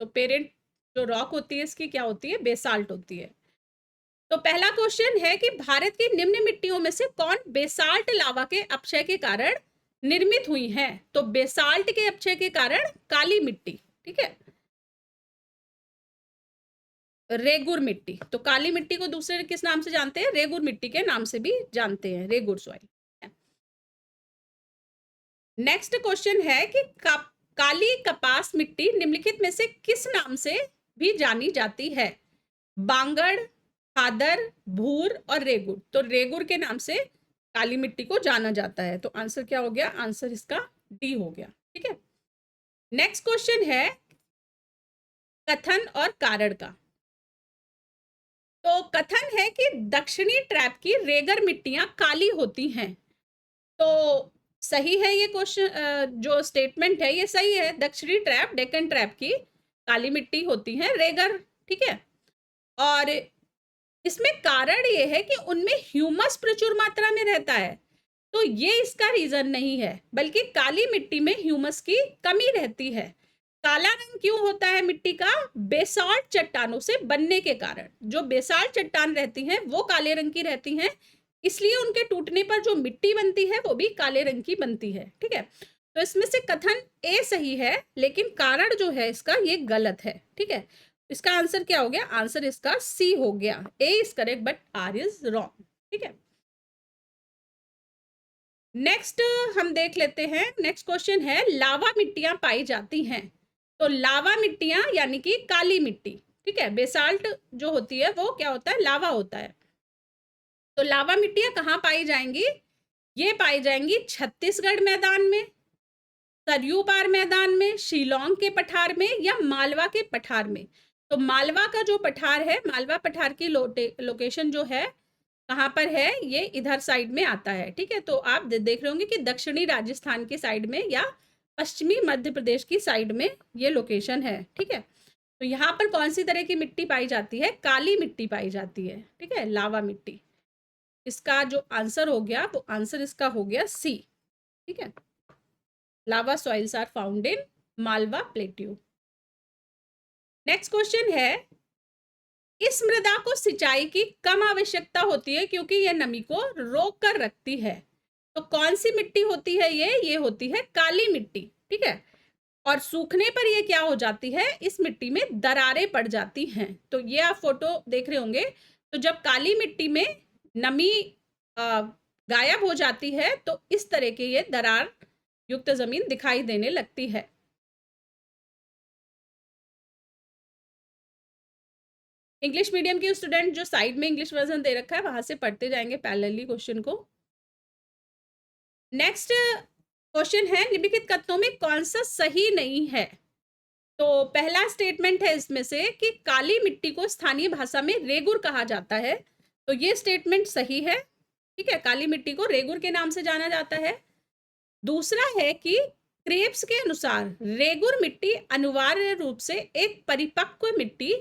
तो पेरेंट जो रॉक होती है इसकी क्या होती है? बेसाल्ट होती है। तो पहला क्वेश्चन है कि भारत की निम्न मिट्टियों में से कौन बेसाल्ट लावा के अपक्षय के कारण निर्मित हुई है? तो बेसाल्ट के अपक्षय के कारण काली मिट्टी, ठीक है, रेगुर मिट्टी। तो काली मिट्टी को दूसरे किस नाम से जानते हैं? रेगुर मिट्टी के नाम से भी जानते हैं, रेगुर सॉइल। नेक्स्ट क्वेश्चन है कि काली कपास मिट्टी निम्नलिखित में से किस नाम से भी जानी जाती है? बांगड़, खादर, भूर और रेगुर। तो रेगुर के नाम से काली मिट्टी को जाना जाता है। तो आंसर क्या हो गया? आंसर इसका डी हो गया, ठीक है। नेक्स्ट क्वेश्चन है कथन और कारण का। तो कथन है कि दक्षिणी ट्रैप की रेगर मिट्टियां काली होती हैं। तो सही है ये क्वेश्चन, जो स्टेटमेंट है ये सही है। दक्षिणी ट्रैप, डेक्कन ट्रैप की काली मिट्टी होती है रेगर, ठीक है। और इसमें कारण ये है कि उनमें ह्यूमस प्रचुर मात्रा में रहता है। तो ये इसका रीजन नहीं है, बल्कि काली मिट्टी में ह्यूमस की कमी रहती है। काला रंग क्यों होता है मिट्टी का? बेसाल्ट चट्टानों से बनने के कारण। जो बेसाल्ट चट्टान रहती हैं वो काले रंग की रहती हैं, इसलिए उनके टूटने पर जो मिट्टी बनती है वो भी काले रंग की बनती है, ठीक है। तो इसमें से कथन ए सही है, लेकिन कारण जो है इसका ये गलत है, ठीक है। इसका आंसर क्या हो गया? आंसर इसका सी हो गया। A is correct but R is wrong, ठीक है। नेक्स्ट हम देख लेते हैं। नेक्स्ट क्वेश्चन है लावा मिट्टियां पाई जाती हैं। तो लावा मिट्टियां यानी कि काली मिट्टी, ठीक है। बेसाल्ट जो होती है वो क्या होता है? लावा होता है। तो लावा मिट्टियां कहाँ पाई जाएंगी? ये पाई जाएंगी छत्तीसगढ़ मैदान में, सरयू पार मैदान में, शिलोंग के पठार में या मालवा के पठार में। तो मालवा का जो पठार है, मालवा पठार की लोकेशन जो है कहाँ पर है? ये इधर साइड में आता है, ठीक है। तो आप देख रहे होंगे कि दक्षिणी राजस्थान की साइड में या पश्चिमी मध्य प्रदेश की साइड में ये लोकेशन है, ठीक है। तो यहाँ पर कौन सी तरह की मिट्टी पाई जाती है? काली मिट्टी पाई जाती है, ठीक है, लावा मिट्टी। इसका जो आंसर हो गया वो आंसर इसका हो गया सी, ठीक है। Lava soils are found in Malwa plateau. Next question है इस मृदा को सिंचाई की कम आवश्यकता होती है क्योंकि यह नमी को रोक कर रखती है। तो कौन सी मिट्टी होती है? ये होती है काली मिट्टी, ठीक है। और सूखने पर ये क्या हो जाती है? इस मिट्टी में दरारें पड़ जाती हैं। तो ये आप फोटो देख रहे होंगे। तो जब काली मिट्टी में नमी गायब हो जाती है तो इस तरह के ये दरार युक्त जमीन दिखाई देने लगती है। इंग्लिश मीडियम के स्टूडेंट जो साइड में इंग्लिश वर्जन दे रखा है वहां से पढ़ते जाएंगे पैरेलली क्वेश्चन को। नेक्स्ट क्वेश्चन है निम्नलिखित कथनों में कौन सा सही नहीं है? तो पहला स्टेटमेंट है इसमें से कि काली मिट्टी को स्थानीय भाषा में रेगुर कहा जाता है। तो ये स्टेटमेंट सही है, ठीक है। काली मिट्टी को रेगुर के नाम से जाना जाता है। दूसरा है कि क्रेब्स के अनुसार रेगुर मिट्टी अनिवार्य रूप से एक परिपक्व मिट्टी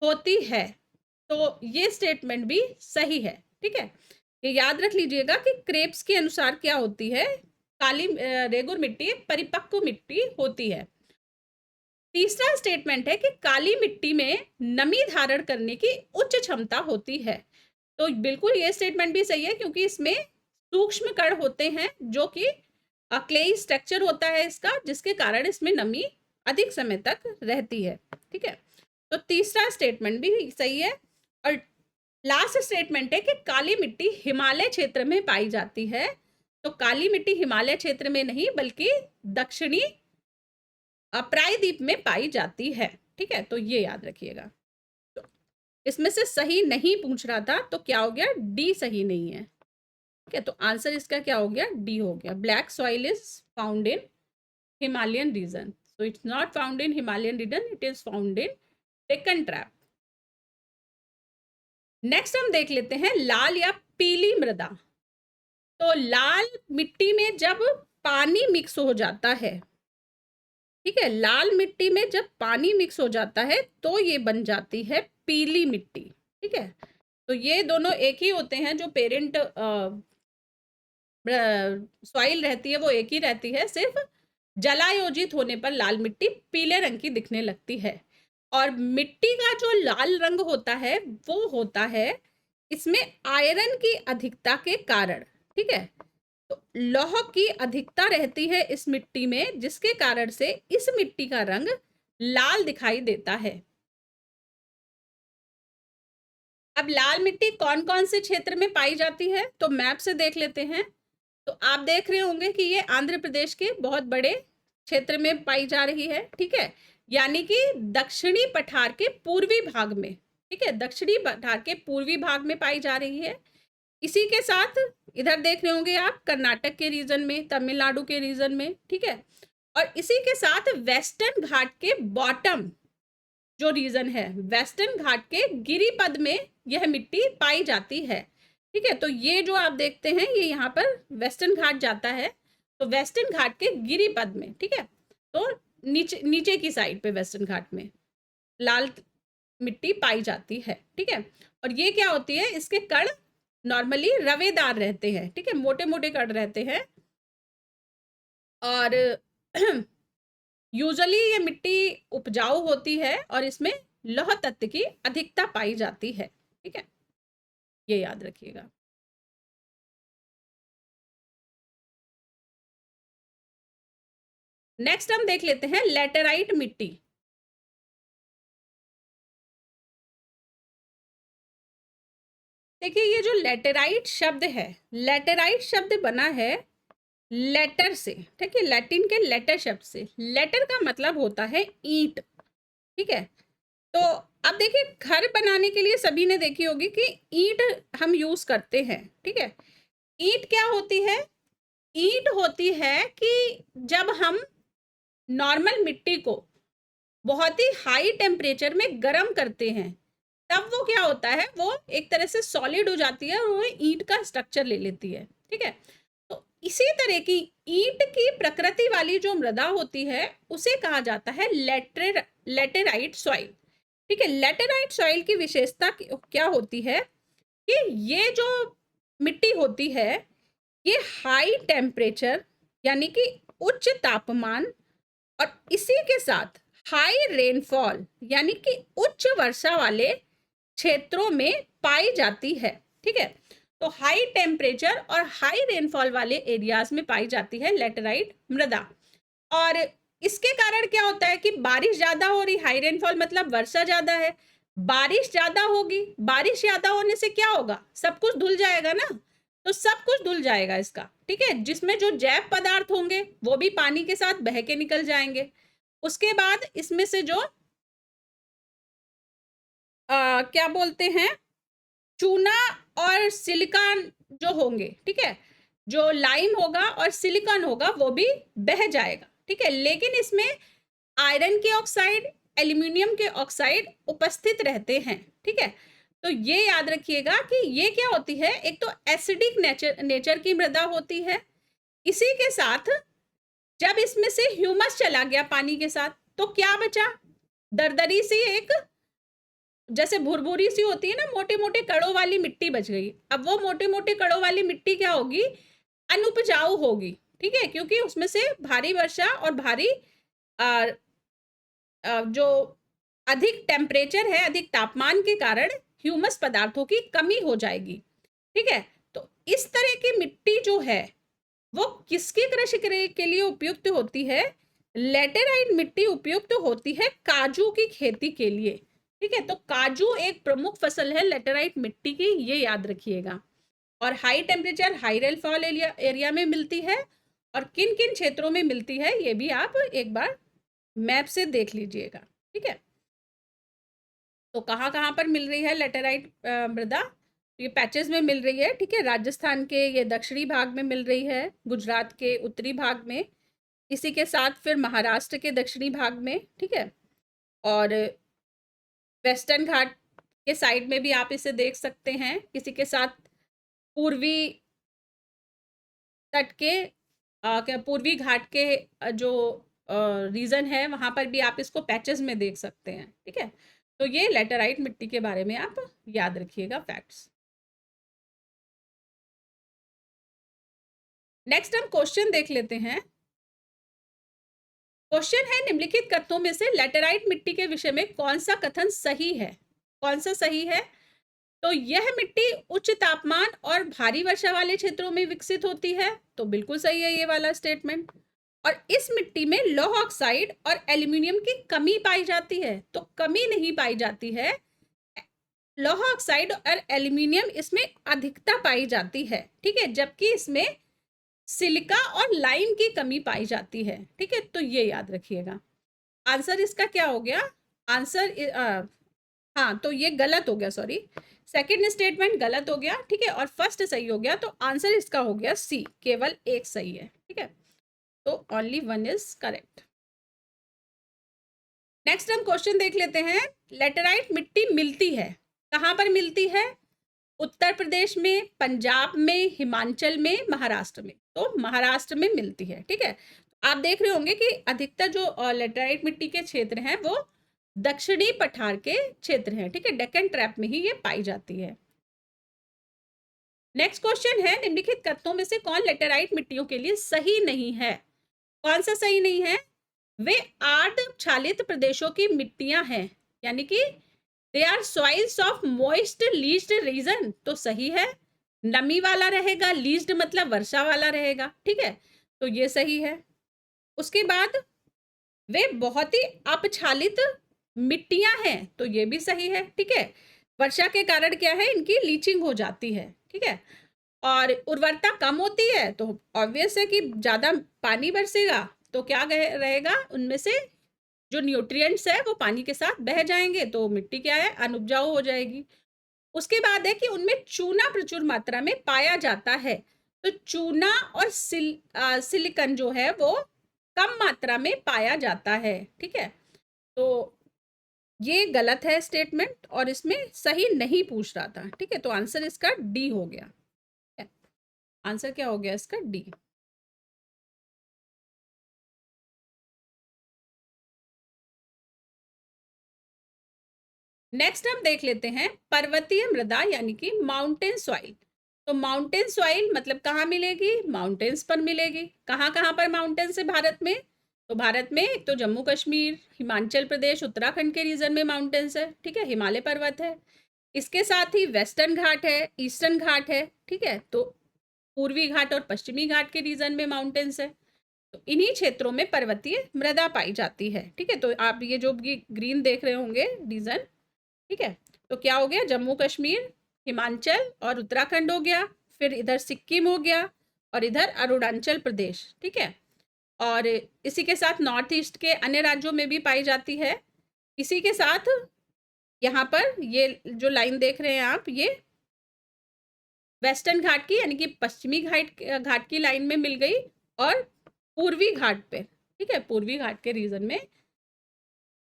होती है। तो ये स्टेटमेंट भी सही है, ठीक है। ये याद रख लीजिएगा कि क्रेब्स के अनुसार क्या होती है? काली रेगुर मिट्टी परिपक्व मिट्टी होती है। तीसरा स्टेटमेंट है कि काली मिट्टी में नमी धारण करने की उच्च क्षमता होती है। तो बिल्कुल ये स्टेटमेंट भी सही है क्योंकि इसमें सूक्ष्म कण होते हैं जो कि क्लेई स्ट्रक्चर होता है इसका, जिसके कारण इसमें नमी अधिक समय तक रहती है, ठीक है। तो तीसरा स्टेटमेंट भी सही है। और लास्ट स्टेटमेंट है कि काली मिट्टी हिमालय क्षेत्र में पाई जाती है। तो काली मिट्टी हिमालय क्षेत्र में नहीं बल्कि दक्षिणी प्रायद्वीप में पाई जाती है, ठीक है। तो ये याद रखिएगा। तो इसमें से सही नहीं पूछ रहा था तो क्या हो गया? डी सही नहीं है, ठीक है। तो आंसर इसका क्या हो गया? डी हो गया। Black soil is found in Himalayan region. So it's not found in Himalayan region, it is found in Deccan Trap. Next हम देख लेते हैं लाल या पीली मृदा। तो लाल मिट्टी में जब पानी मिक्स हो जाता है, ठीक है, लाल मिट्टी में जब पानी मिक्स हो जाता है तो ये बन जाती है पीली मिट्टी, ठीक है। तो ये दोनों एक ही होते हैं, जो पेरेंट सॉइल रहती है वो एक ही रहती है, सिर्फ जलायोजित होने पर लाल मिट्टी पीले रंग की दिखने लगती है। और मिट्टी का जो लाल रंग होता है वो होता है इसमें आयरन की अधिकता के कारण, ठीक है, तो लौह की अधिकता रहती है इस मिट्टी में, जिसके कारण से इस मिट्टी का रंग लाल दिखाई देता है। अब लाल मिट्टी कौन कौन से क्षेत्र में पाई जाती है, तो मैप से देख लेते हैं। तो आप देख रहे होंगे कि ये आंध्र प्रदेश के बहुत बड़े क्षेत्र में पाई जा रही है, ठीक है, यानी कि दक्षिणी पठार के पूर्वी भाग में, ठीक है, दक्षिणी पठार के पूर्वी भाग में पाई जा रही है। इसी के साथ इधर देख रहे होंगे आप कर्नाटक के रीजन में, तमिलनाडु के रीजन में, ठीक है, और इसी के साथ वेस्टर्न घाट के बॉटम जो रीजन है, वेस्टर्न घाट के गिरिपद में यह मिट्टी पाई जाती है, ठीक है। तो ये जो आप देखते हैं ये यहाँ पर वेस्टर्न घाट जाता है, तो वेस्टर्न घाट के गिरिपद में, ठीक है, तो नीचे नीचे की साइड पे वेस्टर्न घाट में लाल मिट्टी पाई जाती है, ठीक है। और ये क्या होती है, इसके कण नॉर्मली रवेदार रहते हैं, ठीक है, मोटे मोटे कण रहते हैं, और यूजुअली ये मिट्टी उपजाऊ होती है और इसमें लौह तत्व की अधिकता पाई जाती है, ठीक है, ये याद रखिएगा। नेक्स्ट हम देख लेते हैं लेटेराइट मिट्टी। देखिए ये जो लेटेराइट शब्द है, लेटेराइट शब्द बना है लेटर से, ठीक है, लैटिन के लेटर शब्द से। लेटर का मतलब होता है ईंट, ठीक है। तो अब देखिए घर बनाने के लिए सभी ने देखी होगी कि ईंट हम यूज करते हैं, ठीक है। ईंट क्या होती है, ईंट होती है कि जब हम नॉर्मल मिट्टी को बहुत ही हाई टेम्परेचर में गर्म करते हैं, तब वो क्या होता है, वो एक तरह से सॉलिड हो जाती है और वो ईंट का स्ट्रक्चर ले लेती है, ठीक है। तो इसी तरह की ईंट की प्रकृति वाली जो मृदा होती है उसे कहा जाता है लेटेराइट सॉइल, ठीक है। लेटेराइट सॉइल की विशेषता क्या होती है कि ये जो मिट्टी होती है ये हाई टेम्परेचर यानी कि उच्च तापमान और इसी के साथ हाई रेनफॉल यानी कि उच्च वर्षा वाले क्षेत्रों में पाई जाती है, ठीक है। तो हाई टेम्परेचर और हाई रेनफॉल वाले एरियाज में पाई जाती है लेटेराइट मृदा। और इसके कारण क्या होता है कि बारिश ज्यादा हो रही, हाई रेनफॉल मतलब वर्षा ज्यादा है, बारिश ज्यादा होगी, बारिश ज्यादा होने से क्या होगा, सब कुछ धुल जाएगा ना, तो सब कुछ धुल जाएगा इसका, ठीक है। जिसमें जो जैव पदार्थ होंगे वो भी पानी के साथ बह के निकल जाएंगे। उसके बाद इसमें से जो क्या बोलते हैं, चूना और सिलिकॉन जो होंगे, ठीक है, जो लाइम होगा और सिलिकॉन होगा वो भी बह जाएगा, ठीक है। लेकिन इसमें आयरन के ऑक्साइड, एल्यूमिनियम के ऑक्साइड उपस्थित रहते हैं, ठीक है। तो ये याद रखिएगा कि ये क्या होती है, एक तो एसिडिक नेचर की मृदा होती है। इसी के साथ जब इसमें से ह्यूमस चला गया पानी के साथ तो क्या बचा, दरदरी सी एक जैसे भुरभुरी सी होती है ना, मोटे मोटे कड़ों वाली मिट्टी बच गई। अब वो मोटे मोटे कड़ों वाली मिट्टी क्या होगी, अनुपजाऊ होगी, ठीक है, क्योंकि उसमें से भारी वर्षा और भारी जो अधिक टेम्परेचर है, अधिक तापमान के कारण ह्यूमस पदार्थों की कमी हो जाएगी, ठीक है। तो इस तरह की मिट्टी जो है वो किसकी कृषि के लिए उपयुक्त होती है, लेटेराइट मिट्टी उपयुक्त होती है काजू की खेती के लिए, ठीक है। तो काजू एक प्रमुख फसल है लेटेराइट मिट्टी की, ये याद रखिएगा। और high temperature high rainfall area में मिलती है, और किन किन क्षेत्रों में मिलती है ये भी आप एक बार मैप से देख लीजिएगा, ठीक है। तो कहाँ कहाँ पर मिल रही है लेटेराइट मृदा, ये पैचेस में मिल रही है, ठीक है। राजस्थान के ये दक्षिणी भाग में मिल रही है, गुजरात के उत्तरी भाग में, इसी के साथ फिर महाराष्ट्र के दक्षिणी भाग में, ठीक है। और वेस्टर्न घाट के साइड में भी आप इसे देख सकते हैं, इसी के साथ पूर्वी तट के क्या पूर्वी घाट के जो रीजन है वहां पर भी आप इसको पैचेस में देख सकते हैं, ठीक है। तो ये लेटेराइट मिट्टी के बारे में आप याद रखिएगा फैक्ट्स। नेक्स्ट हम क्वेश्चन देख लेते हैं। क्वेश्चन है निम्नलिखित कथनों में से लेटेराइट मिट्टी के विषय में कौन सा कथन सही है, कौन सा सही है। तो यह मिट्टी उच्च तापमान और भारी वर्षा वाले क्षेत्रों में विकसित होती है, तो बिल्कुल सही है ये वाला स्टेटमेंट। और इस मिट्टी में लौह ऑक्साइड और एल्यूमिनियम की कमी पाई जाती है, तो कमी नहीं पाई जाती है, लौह ऑक्साइड और एल्यूमिनियम इसमें अधिकता पाई जाती है, ठीक है, जबकि इसमें सिलिका और लाइम की कमी पाई जाती है, ठीक है, तो ये याद रखिएगा। आंसर इसका क्या हो गया? आंसर हाँ, तो ये गलत हो गया, सॉरी, सेकंड स्टेटमेंट गलत हो गया, ठीक है, और फर्स्ट सही हो गया, तो आंसर इसका हो गया सी, केवल एक सही है, ठीक है, तो only one is correct. Next हम क्वेश्चन देख लेते हैं। लेटेराइट मिट्टी मिलती है, कहाँ पर मिलती है? उत्तर प्रदेश में, पंजाब में, हिमाचल में, महाराष्ट्र में, तो महाराष्ट्र में मिलती है, ठीक है। आप देख रहे होंगे कि अधिकतर जो लेटेराइट मिट्टी के क्षेत्र हैं वो दक्षिणी पठार के क्षेत्र हैं, ठीक है, डेक्कन ट्रैप में ही ये पाई जाती है। नेक्स्ट क्वेश्चन है, निम्नलिखित कथनों में से कौन लेटेराइट मिट्टियों के लिए सही नहीं है? कौन सा सही नहीं है? वे आर्द्र क्षालित प्रदेशों की मिट्टियां हैं, यानी कि they are soils of moist leached region, तो सही है, नमी वाला रहेगा, लीज्ड मतलब वर्षा वाला रहेगा, ठीक है, तो ये सही है। उसके बाद वे बहुत ही अपक्षालित मिट्टियां हैं, तो ये भी सही है, ठीक है, वर्षा के कारण क्या है, इनकी लीचिंग हो जाती है, ठीक है, और उर्वरता कम होती है, तो ऑब्वियस है कि ज्यादा पानी बरसेगा तो क्या रहेगा, उनमें से जो न्यूट्रिएंट्स है वो पानी के साथ बह जाएंगे, तो मिट्टी क्या है, अनउपजाऊ हो जाएगी। उसके बाद है कि उनमें चूना प्रचुर मात्रा में पाया जाता है, तो चूना और सिलिकन जो है वो कम मात्रा में पाया जाता है, ठीक है, तो ये गलत है स्टेटमेंट, और इसमें सही नहीं पूछ रहा था, ठीक है, तो आंसर इसका डी हो गया। आंसर क्या हो गया इसका? डी। नेक्स्ट हम देख लेते हैं पर्वतीय मृदा यानी कि माउंटेन सॉइल। तो माउंटेन सॉइल मतलब कहाँ मिलेगी? माउंटेन्स पर मिलेगी। कहाँ कहाँ पर माउंटेन्स है भारत में? तो भारत में एक तो जम्मू कश्मीर, हिमाचल प्रदेश, उत्तराखंड के रीजन में माउंटेन्स है, ठीक है, हिमालय पर्वत है। इसके साथ ही वेस्टर्न घाट है, ईस्टर्न घाट है, ठीक है, तो पूर्वी घाट और पश्चिमी घाट के रीजन में माउंटेन्स है। तो इन्हीं क्षेत्रों में पर्वतीय मृदा पाई जाती है, ठीक है, तो आप ये जो ग्रीन देख रहे होंगे रीजन, ठीक है, तो क्या हो गया, जम्मू कश्मीर, हिमाचल और उत्तराखंड हो गया, फिर इधर सिक्किम हो गया, और इधर अरुणाचल प्रदेश, ठीक है, और इसी के साथ नॉर्थ ईस्ट के अन्य राज्यों में भी पाई जाती है। इसी के साथ यहाँ पर ये जो लाइन देख रहे हैं आप, ये वेस्टर्न घाट की यानी कि पश्चिमी घाट की लाइन में मिल गई, और पूर्वी घाट पे, ठीक है, पूर्वी घाट के रीजन में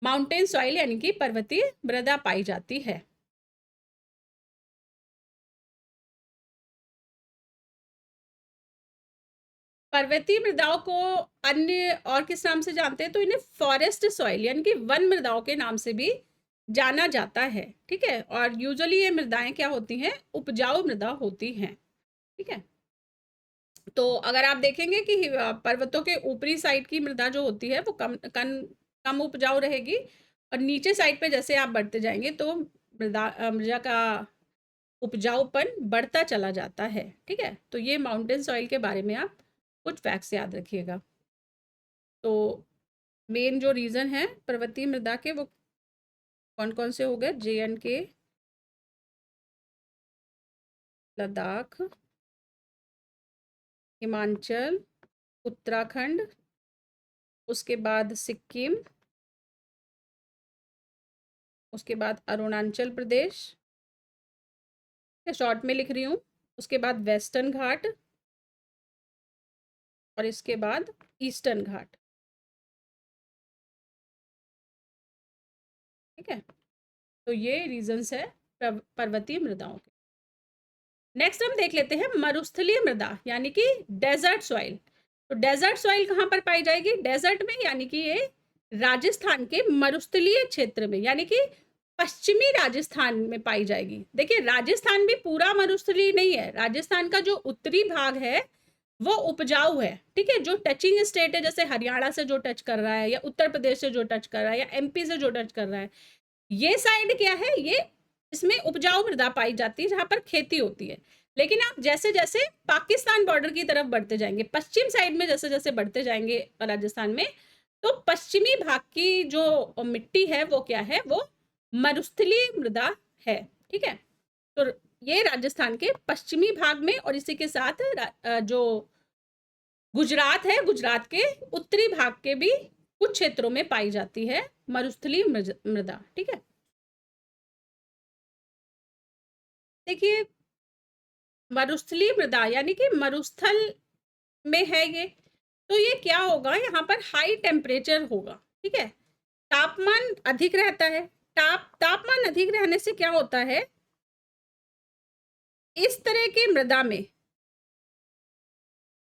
माउंटेन सॉइल यानी कि पर्वतीय मृदा पाई जाती है। पर्वतीय मृदाओं को अन्य और किस नाम से जानते हैं? तो इन्हें फॉरेस्ट सॉइल यानी कि वन मृदाओं के नाम से भी जाना जाता है, ठीक है, और यूजुअली ये मृदाएं क्या होती हैं? उपजाऊ मृदा होती हैं, ठीक है। तो अगर आप देखेंगे कि पर्वतों के ऊपरी साइड की मृदा जो होती है वो कम उपजाऊ रहेगी, और नीचे साइड पे जैसे आप बढ़ते जाएंगे तो मृदा का उपजाऊपन बढ़ता चला जाता है, ठीक है, तो ये माउंटेन सॉइल के बारे में आप कुछ फैक्ट्स याद रखिएगा। तो मेन जो रीजन है पर्वतीय मृदा के वो कौन कौन से हो गए? JNK, लद्दाख, हिमाचल, उत्तराखंड, उसके बाद सिक्किम, उसके बाद अरुणाचल प्रदेश, शॉर्ट में लिख रही हूँ, उसके बाद वेस्टर्न घाट, और इसके बाद ईस्टर्न घाट, ठीक है, तो ये रीजंस है पर्वतीय मृदाओं के। नेक्स्ट हम देख लेते हैं मरुस्थलीय मृदा यानी कि डेजर्ट सॉइल। तो डेजर्ट सॉइल कहाँ पर पाई जाएगी? डेजर्ट में, यानी कि ये राजस्थान के मरुस्थलीय क्षेत्र में, यानी कि पश्चिमी राजस्थान में पाई जाएगी। देखिए राजस्थान भी पूरा मरुस्थलीय नहीं है, राजस्थान का जो उत्तरी भाग है वो उपजाऊ है, ठीक है, जो टचिंग स्टेट है जैसे हरियाणा से जो टच कर रहा है, या उत्तर प्रदेश से जो टच कर रहा है, या MP से जो टच कर रहा है, ये साइड क्या है? ये इसमें उपजाऊ मृदा पाई जाती है, जहां पर खेती होती है। लेकिन आप जैसे जैसे पाकिस्तान बॉर्डर की तरफ बढ़ते जाएंगे, पश्चिम साइड में जैसे जैसे बढ़ते जाएंगे राजस्थान में, तो पश्चिमी भाग की जो मिट्टी है वो क्या है, वो मरुस्थलीय मृदा है। ठीक है, तो ये राजस्थान के पश्चिमी भाग में और इसी के साथ जो गुजरात है, गुजरात के उत्तरी भाग के भी कुछ क्षेत्रों में पाई जाती है मरुस्थलीय मृदा। ठीक है, देखिए मरुस्थलीय मृदा यानी कि मरुस्थल में है ये, तो ये क्या होगा, यहाँ पर हाई टेम्परेचर होगा। ठीक है, तापमान अधिक रहता है। तापमान अधिक रहने से क्या होता है, इस तरह की मृदा में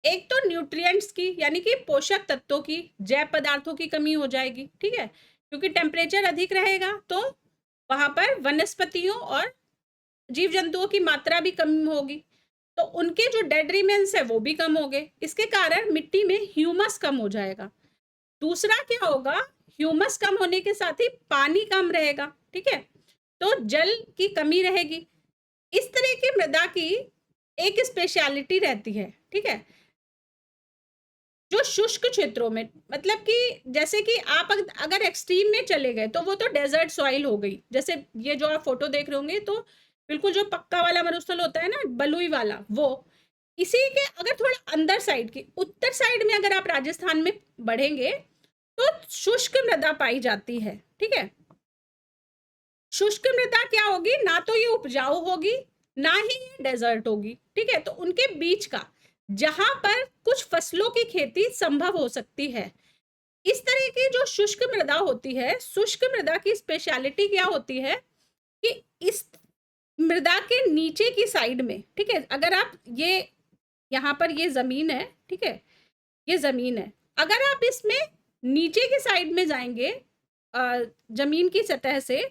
एक तो न्यूट्रिएंट्स की यानी कि पोषक तत्वों की, जैव पदार्थों की कमी हो जाएगी। ठीक है, क्योंकि टेम्परेचर अधिक रहेगा तो वहां पर वनस्पतियों और जीव जंतुओं की मात्रा भी कम होगी, तो उनके जो डेड रिमेन्स है वो भी कम हो गए। इसके कारण मिट्टी में ह्यूमस कम हो जाएगा। दूसरा क्या होगा, ह्यूमस कम होने के साथ ही पानी कम रहेगा। ठीक है, तो जल की कमी रहेगी। इस तरह की मृदा की एक स्पेशलिटी रहती है। ठीक है, जो शुष्क क्षेत्रों में, मतलब कि जैसे कि आप अगर एक्सट्रीम में चले गए तो वो तो डेजर्ट सॉइल हो गई। जैसे ये जो आप फोटो देख रहे होंगे तो बिल्कुल जो पक्का वाला मरुस्थल होता है ना, बलुई वाला, वो इसी के अगर थोड़ा अंदर साइड की उत्तर साइड में अगर आप राजस्थान में बढ़ेंगे तो शुष्क मृदा पाई जाती है। ठीक है, शुष्क मृदा क्या होगी, ना तो ये उपजाऊ होगी ना ही ये डेजर्ट होगी। ठीक है, तो उनके बीच का जहां पर कुछ फसलों की खेती संभव हो सकती है, इस तरह की जो शुष्क मृदा होती है, शुष्क मृदा की स्पेशलिटी क्या होती है कि इस मृदा के नीचे की साइड में, ठीक है, अगर आप ये यहाँ पर ये जमीन है, ठीक है, ये जमीन है, अगर आप इसमें नीचे की साइड में जाएंगे जमीन की सतह से,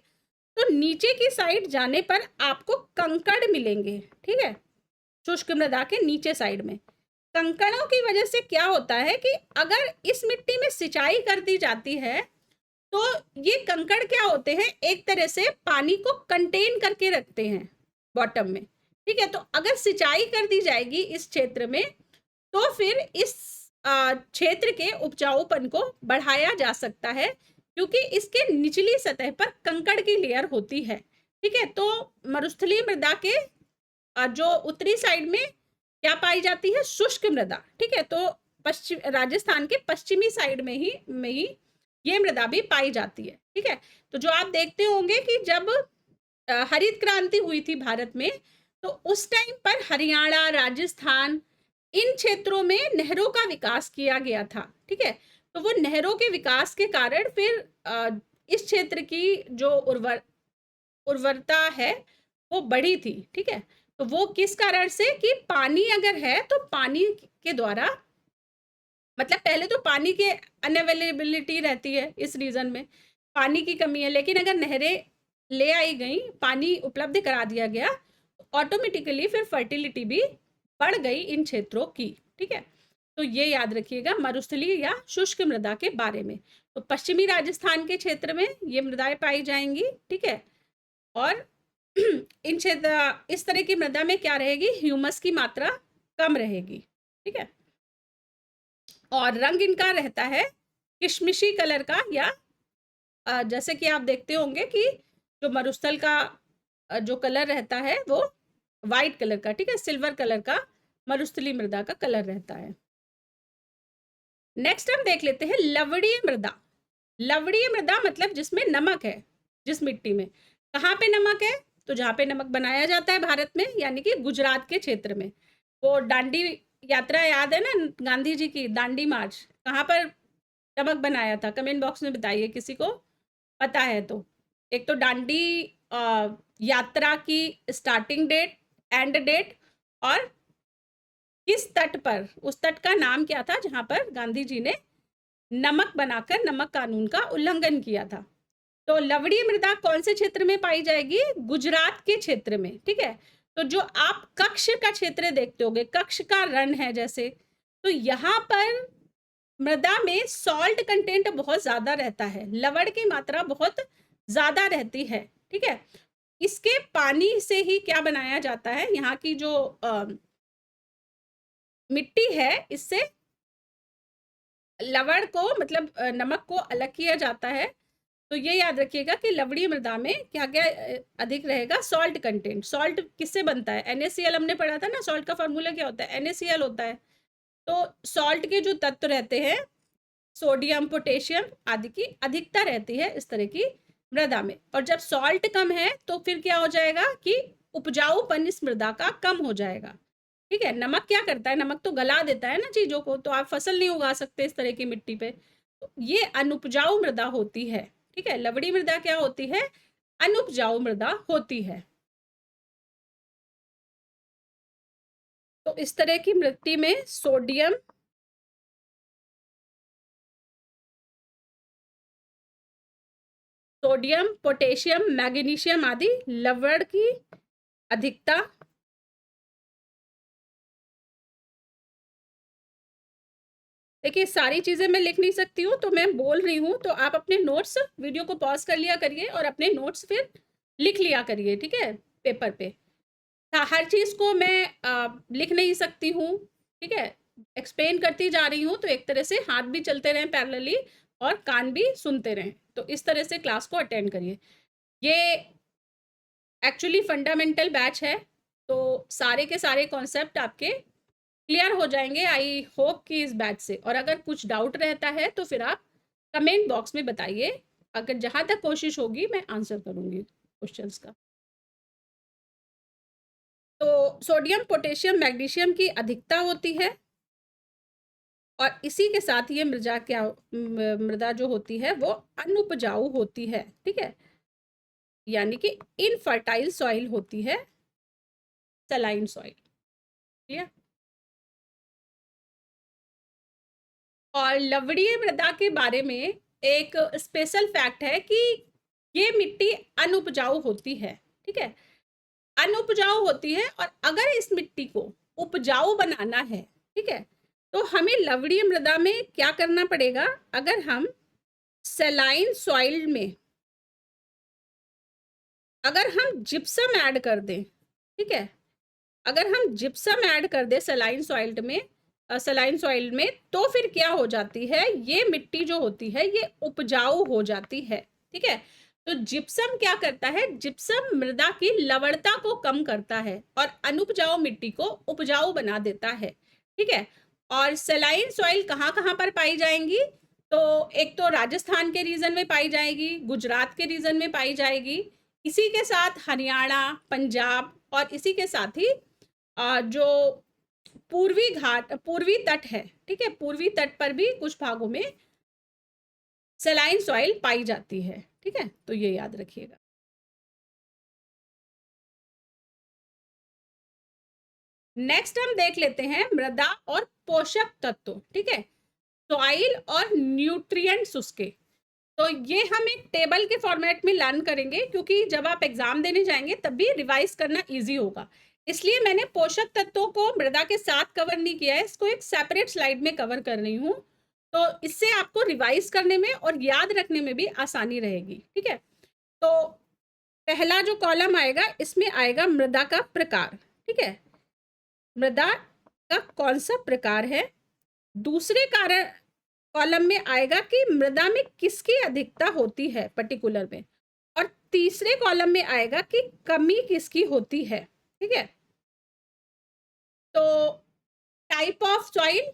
तो नीचे की साइड जाने पर आपको कंकड़ मिलेंगे। ठीक है, शुष्क मृदा के नीचे साइड में कंकड़ों की वजह से क्या होता है कि अगर इस मिट्टी में सिंचाई कर दी जाती है तो ये कंकड़ क्या होते हैं, एक तरह से पानी को कंटेन करके रखते हैं बॉटम में। ठीक है, तो अगर सिंचाई कर दी जाएगी इस क्षेत्र में तो फिर इस क्षेत्र के उपजाऊपन को बढ़ाया जा सकता है, क्योंकि इसके निचली सतह पर कंकड़ की लेयर होती है। ठीक है, तो मरुस्थलीय मृदा के जो उत्तरी साइड में क्या पाई जाती है, शुष्क मृदा। ठीक है, तो पश्चिम राजस्थान के पश्चिमी साइड में ही ये मृदा भी पाई जाती है। ठीक है, तो जो आप देखते होंगे कि जब हरित क्रांति हुई थी भारत में, तो उस टाइम पर हरियाणा, राजस्थान, इन क्षेत्रों में नहरों का विकास किया गया था। ठीक है, तो वो नहरों के विकास के कारण फिर इस क्षेत्र की जो उर्वरता है वो बढ़ी थी। ठीक है, तो वो किस कारण से कि पानी अगर है तो पानी के द्वारा, मतलब पहले तो पानी की अनअवेलेबिलिटी रहती है इस रीजन में, पानी की कमी है, लेकिन अगर नहरें ले आई गई, पानी उपलब्ध करा दिया गया, ऑटोमेटिकली फिर फर्टिलिटी भी बढ़ गई इन क्षेत्रों की। ठीक है, तो ये याद रखिएगा मरुस्थलीय या शुष्क मृदा के बारे में। तो पश्चिमी राजस्थान के क्षेत्र में ये मृदाएं पाई जाएंगी। ठीक है, और इन क्षेत्र इस तरह की मृदा में क्या रहेगी, ह्यूमस की मात्रा कम रहेगी। ठीक है, और रंग इनका रहता है किशमिशी कलर का, या जैसे कि आप देखते होंगे कि जो मरुस्थल का जो कलर रहता है वो वाइट कलर का, ठीक है, सिल्वर कलर का मरुस्थलीय मृदा का कलर रहता है। नेक्स्ट हम देख लेते हैं लवणीय मृदा। लवणीय मृदा मतलब जिसमें नमक है, जिस मिट्टी में, कहाँ पे नमक है, तो जहाँ पे नमक बनाया जाता है भारत में, यानी कि गुजरात के क्षेत्र में। वो दांडी यात्रा याद है ना, गांधी जी की दांडी मार्च, कहाँ पर नमक बनाया था, कमेंट बॉक्स में बताइए किसी को पता है तो। एक तो दांडी यात्रा की स्टार्टिंग डेट, एंड डेट, और किस तट पर, उस तट का नाम क्या था जहां पर गांधी जी ने नमक बनाकर नमक कानून का उल्लंघन किया था। तो लवणीय मृदा कौन से क्षेत्र में पाई जाएगी, गुजरात के क्षेत्र में। ठीक है, तो जो आप कक्ष का क्षेत्र देखते होगे, कक्ष का रण है जैसे, तो यहाँ पर मृदा में सॉल्ट कंटेंट बहुत ज्यादा रहता है, लवण की मात्रा बहुत ज्यादा रहती है। ठीक है, इसके पानी से ही क्या बनाया जाता है, यहाँ की जो मिट्टी है इससे लवण को मतलब नमक को अलग किया जाता है। तो ये याद रखिएगा कि लवणीय मृदा में क्या क्या अधिक रहेगा, सॉल्ट कंटेंट। सॉल्ट किससे बनता है, NaCl हमने पढ़ा था ना, सॉल्ट का फॉर्मूला क्या होता है, NaCl होता है। तो सॉल्ट के जो तत्व रहते हैं, सोडियम पोटेशियम आदि की अधिकता रहती है इस तरह की मृदा में। और जब सॉल्ट कम है तो फिर क्या हो जाएगा कि उपजाऊपन इस मृदा का कम हो जाएगा। ठीक है, नमक क्या करता है, नमक तो गला देता है ना चीजों को, तो आप फसल नहीं उगा सकते इस तरह की मिट्टी पे। तो ये अनुपजाऊ मृदा होती है। ठीक है, लवणी मृदा क्या होती है, अनुपजाऊ मृदा होती है। तो इस तरह की मिट्टी में सोडियम, पोटेशियम, मैग्नीशियम आदि लवण की अधिकता देखिए, सारी चीजें मैं लिख नहीं सकती हूँ तो मैं बोल रही हूँ, तो आप अपने नोट्स वीडियो को पॉज कर लिया करिए और अपने नोट्स फिर लिख लिया करिए। ठीक है, पेपर पे हर चीज को मैं लिख नहीं सकती हूँ। ठीक है, एक्सप्लेन करती जा रही हूँ, तो एक तरह से हाथ भी चलते रहें पैरेलली और कान भी सुनते रहें, तो इस तरह से क्लास को अटेंड करिए। ये एक्चुअली फंडामेंटल बैच है, तो सारे के सारे कॉन्सेप्ट आपके क्लियर हो जाएंगे आई होप कि इस बैच से। और अगर कुछ डाउट रहता है तो फिर आप कमेंट बॉक्स में बताइए, अगर जहां तक कोशिश होगी मैं आंसर करूंगी क्वेश्चंस का। तो सोडियम, पोटेशियम, मैग्नीशियम की अधिकता होती है और इसी के साथ ये मृदा जो होती है वो अनुपजाऊ होती है। ठीक है, यानी कि इनफर्टाइल सॉइल होती है, सलाइन सॉइल। ठीक है, और लवणीय मृदा के बारे में एक स्पेशल फैक्ट है कि ये मिट्टी अनुपजाऊ होती है। ठीक है, अनुपजाऊ होती है, और अगर इस मिट्टी को उपजाऊ बनाना है, ठीक है, तो हमें लवणीय मृदा में क्या करना पड़ेगा, अगर हम सलाइन सॉइल में अगर हम जिप्सम ऐड कर दें, ठीक है, अगर हम जिप्सम ऐड कर दें सलाइन सॉइल में, तो फिर क्या हो जाती है, ये मिट्टी जो होती है ये उपजाऊ हो जाती है। ठीक है, तो जिप्सम क्या करता है, जिप्सम मृदा की लवणता को कम करता है और अनुपजाऊ मिट्टी को उपजाऊ बना देता है। ठीक है, और सलाइन सॉइल कहाँ कहाँ पर पाई जाएंगी, तो एक तो राजस्थान के रीजन में पाई जाएगी, गुजरात के रीजन में पाई जाएगी, इसी के साथ हरियाणा, पंजाब, और इसी के साथ ही जो पूर्वी तट है, ठीक है, पूर्वी तट पर भी कुछ भागों में सलाइन सॉइल पाई जाती है। ठीक है, तो ये याद रखिएगा। नेक्स्ट हम देख लेते हैं मृदा और पोषक तत्व। ठीक है, सॉइल और न्यूट्रिएंट्स उसके, तो ये हम एक टेबल के फॉर्मेट में लर्न करेंगे, क्योंकि जब आप एग्जाम देने जाएंगे तब भी रिवाइज करना इजी होगा। इसलिए मैंने पोषक तत्वों को मृदा के साथ कवर नहीं किया है, इसको एक सेपरेट स्लाइड में कवर कर रही हूँ, तो इससे आपको रिवाइज करने में और याद रखने में भी आसानी रहेगी। ठीक है, तो पहला जो कॉलम आएगा इसमें आएगा मृदा का प्रकार। ठीक है, मृदा का कौन सा प्रकार है। दूसरे कारण कॉलम में आएगा कि मृदा में किसकी अधिकता होती है पर्टिकुलर में, और तीसरे कॉलम में आएगा कि कमी किसकी होती है। ठीक है, तो टाइप ऑफ सॉइल,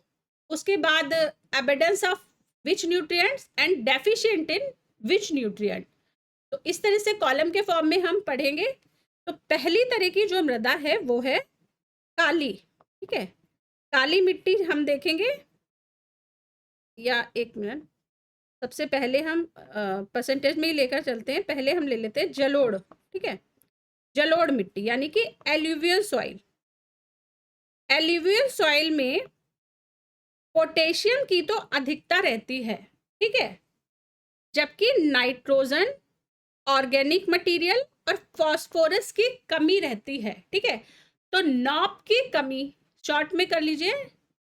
उसके बाद abundance of which nutrients and deficient in which nutrient, तो इस तरह से कॉलम के फॉर्म में हम पढ़ेंगे। तो पहली तरह की जो मृदा है वो है काली। ठीक है, काली मिट्टी हम देखेंगे, या एक मिनट, सबसे पहले हम परसेंटेज में ही लेकर चलते हैं। पहले हम ले लेते हैं जलोढ़। ठीक है, जलोढ़ मिट्टी यानी कि एल्यूवियल सॉइल। एल्यूवियल सॉइल में पोटेशियम की तो अधिकता रहती है, ठीक है, जबकि नाइट्रोजन, ऑर्गेनिक मटेरियल और फास्फोरस की कमी रहती है। ठीक है, तो नॉप की कमी शॉर्ट में कर लीजिए,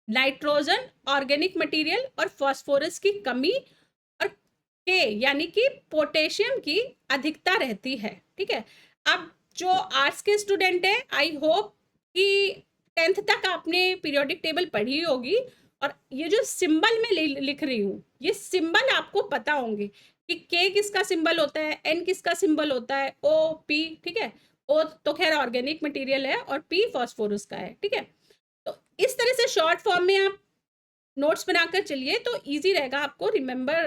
नाइट्रोजन, ऑर्गेनिक मटेरियल और फास्फोरस की कमी, के यानी कि पोटेशियम की अधिकता रहती है। ठीक है, अब जो आर्ट्स के स्टूडेंट है, आई होप कि 10th तक आपने पीरियोडिक टेबल पढ़ी होगी, और ये जो सिंबल मैं लिख रही हूँ, ये सिंबल आपको पता होंगे कि के किसका सिंबल होता है, एन किसका सिंबल होता है, ओ पी, ठीक है। ओ तो खैर ऑर्गेनिक मटेरियल है और पी फॉस्फोरस का है, ठीक है। तो इस तरह से शॉर्ट फॉर्म में आप नोट्स बनाकर चलिए तो इजी रहेगा आपको रिमेंबर,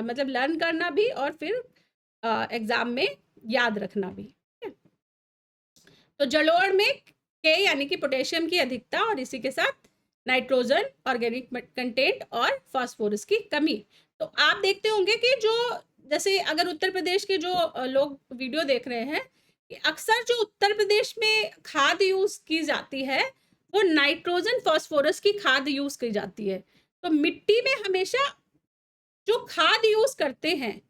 मतलब लर्न करना भी और फिर एग्जाम में याद रखना भी। तो जलोढ़ में के यानी कि पोटेशियम की अधिकता और इसी के साथ नाइट्रोजन, ऑर्गेनिक कंटेंट और फास्फोरस की कमी। तो आप देखते होंगे कि जो जैसे अगर उत्तर प्रदेश के जो लोग वीडियो देख रहे हैं, कि अक्सर जो उत्तर प्रदेश में खाद यूज की जाती है वो नाइट्रोजन फास्फोरस की खाद यूज की जाती है। तो मिट्टी में हमेशा जो खाद यूज करते हैं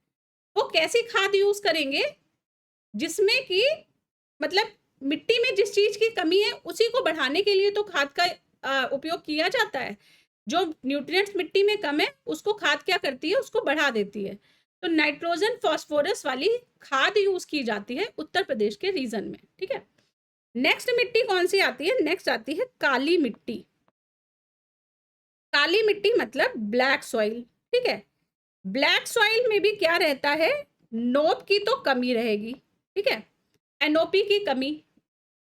वो कैसी खाद यूज करेंगे, जिसमें कि मतलब मिट्टी में जिस चीज की कमी है उसी को बढ़ाने के लिए तो खाद का उपयोग किया जाता है। जो न्यूट्रिएंट्स मिट्टी में कम है उसको खाद क्या करती है, उसको बढ़ा देती है। तो नाइट्रोजन फास्फोरस वाली खाद यूज की जाती है उत्तर प्रदेश के रीजन में, ठीक है। नेक्स्ट मिट्टी कौन सी आती है, नेक्स्ट आती है काली मिट्टी। काली मिट्टी मतलब ब्लैक सॉइल, ठीक है। ब्लैक सॉइल में भी क्या रहता है, नोप की तो कमी रहेगी, ठीक है, एनओपी की कमी,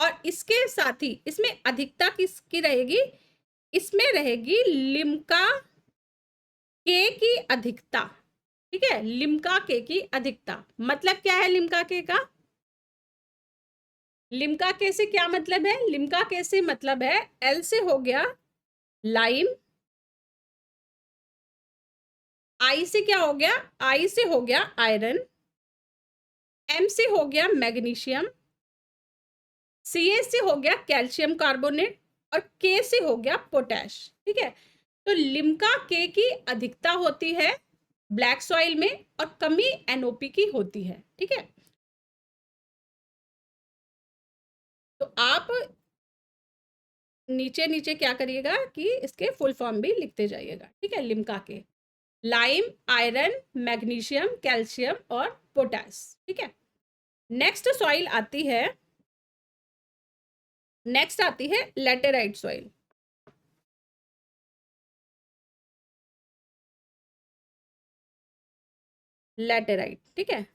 और इसके साथ ही इसमें अधिकता किसकी रहेगी, इसमें रहेगी लिम्का के की अधिकता, ठीक है। लिम्का के की अधिकता मतलब क्या है, लिम्का के का, लिम्का के से क्या मतलब है, लिम्का के से मतलब है एल से हो गया लाइम, आई से क्या हो गया, आई से हो गया आयरन, एम से हो गया मैग्नीशियम, सी से हो गया कैल्शियम कार्बोनेट, और के से हो गया पोटैश, ठीक है। तो लिम्का के की अधिकता होती है ब्लैक सॉइल में और कमी एनओपी की होती है, ठीक है। तो आप नीचे नीचे क्या करिएगा कि इसके फुल फॉर्म भी लिखते जाइएगा, ठीक है। लिम्का के लाइम, आयरन, मैग्नीशियम, कैल्शियम और पोटैश, ठीक है। नेक्स्ट सॉइल आती है, नेक्स्ट आती है लैटेराइट सॉइल। लैटेराइट, ठीक है।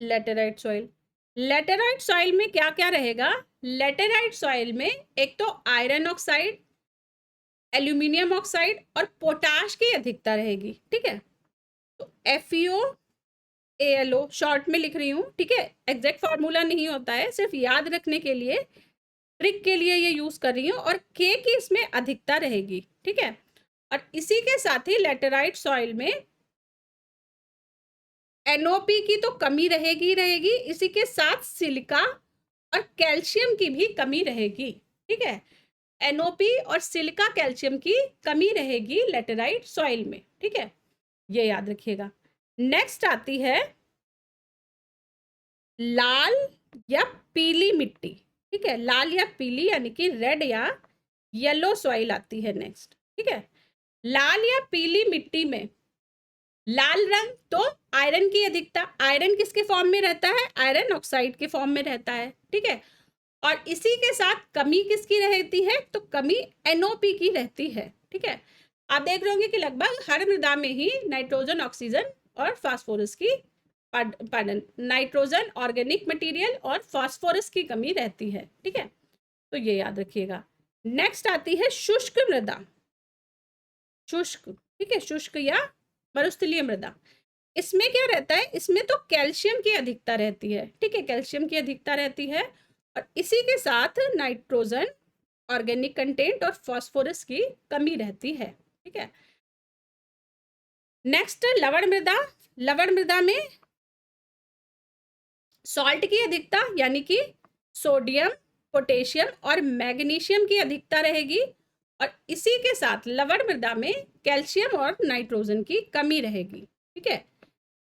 लैटेराइट सॉइल, लैटेराइट सॉइल में क्या क्या रहेगा, लैटेराइट सॉइल में एक तो आयरन ऑक्साइड, एल्यूमिनियम ऑक्साइड और पोटाश की अधिकता रहेगी, ठीक है। तो FeO AlO शॉर्ट में लिख रही हूँ, ठीक है, एग्जैक्ट फार्मूला नहीं होता है, सिर्फ याद रखने के लिए, ट्रिक के लिए ये यूज कर रही हूँ, और के की इसमें अधिकता रहेगी, ठीक है। और इसी के साथ ही लैटेराइट सॉइल में एनओपी की तो कमी रहेगी रहेगी, इसी के साथ सिलिका और कैल्शियम की भी कमी रहेगी, ठीक है। एनओपी और सिलिका कैल्शियम की कमी रहेगी लैटेराइट सॉइल में, ठीक है, ये याद रखिएगा। नेक्स्ट आती है लाल या पीली मिट्टी, ठीक है, लाल या पीली यानी कि रेड या येलो सॉइल आती है नेक्स्ट, ठीक है। लाल या पीली मिट्टी में लाल रंग तो आयरन की अधिकता, आयरन किसके फॉर्म में रहता है, आयरन ऑक्साइड के फॉर्म में रहता है, ठीक है। और इसी के साथ कमी किसकी रहती है, तो कमी एनओपी की रहती है, ठीक है। आप देख रहे होंगे कि लगभग हर मृदा में ही नाइट्रोजन, ऑक्सीजन और फास्फोरस की, पार्डन, नाइट्रोजन, ऑर्गेनिक मटेरियल और फास्फोरस की कमी रहती है, ठीक है। तो ये याद रखिएगा। नेक्स्ट आती है शुष्क मृदा, शुष्क, ठीक है, शुष्क या मरुस्थलीय मृदा। इसमें क्या रहता है, इसमें तो कैल्शियम की अधिकता रहती है, ठीक है, कैल्शियम की अधिकता रहती है, और इसी के साथ नाइट्रोजन, ऑर्गेनिक कंटेंट और फास्फोरस की कमी रहती है, ठीक है। नेक्स्ट लवण मृदा, लवण मृदा में सॉल्ट की अधिकता यानी कि सोडियम, पोटेशियम और मैग्नीशियम की अधिकता रहेगी, और इसी के साथ लवण मृदा में कैल्शियम और नाइट्रोजन की कमी रहेगी, ठीक है।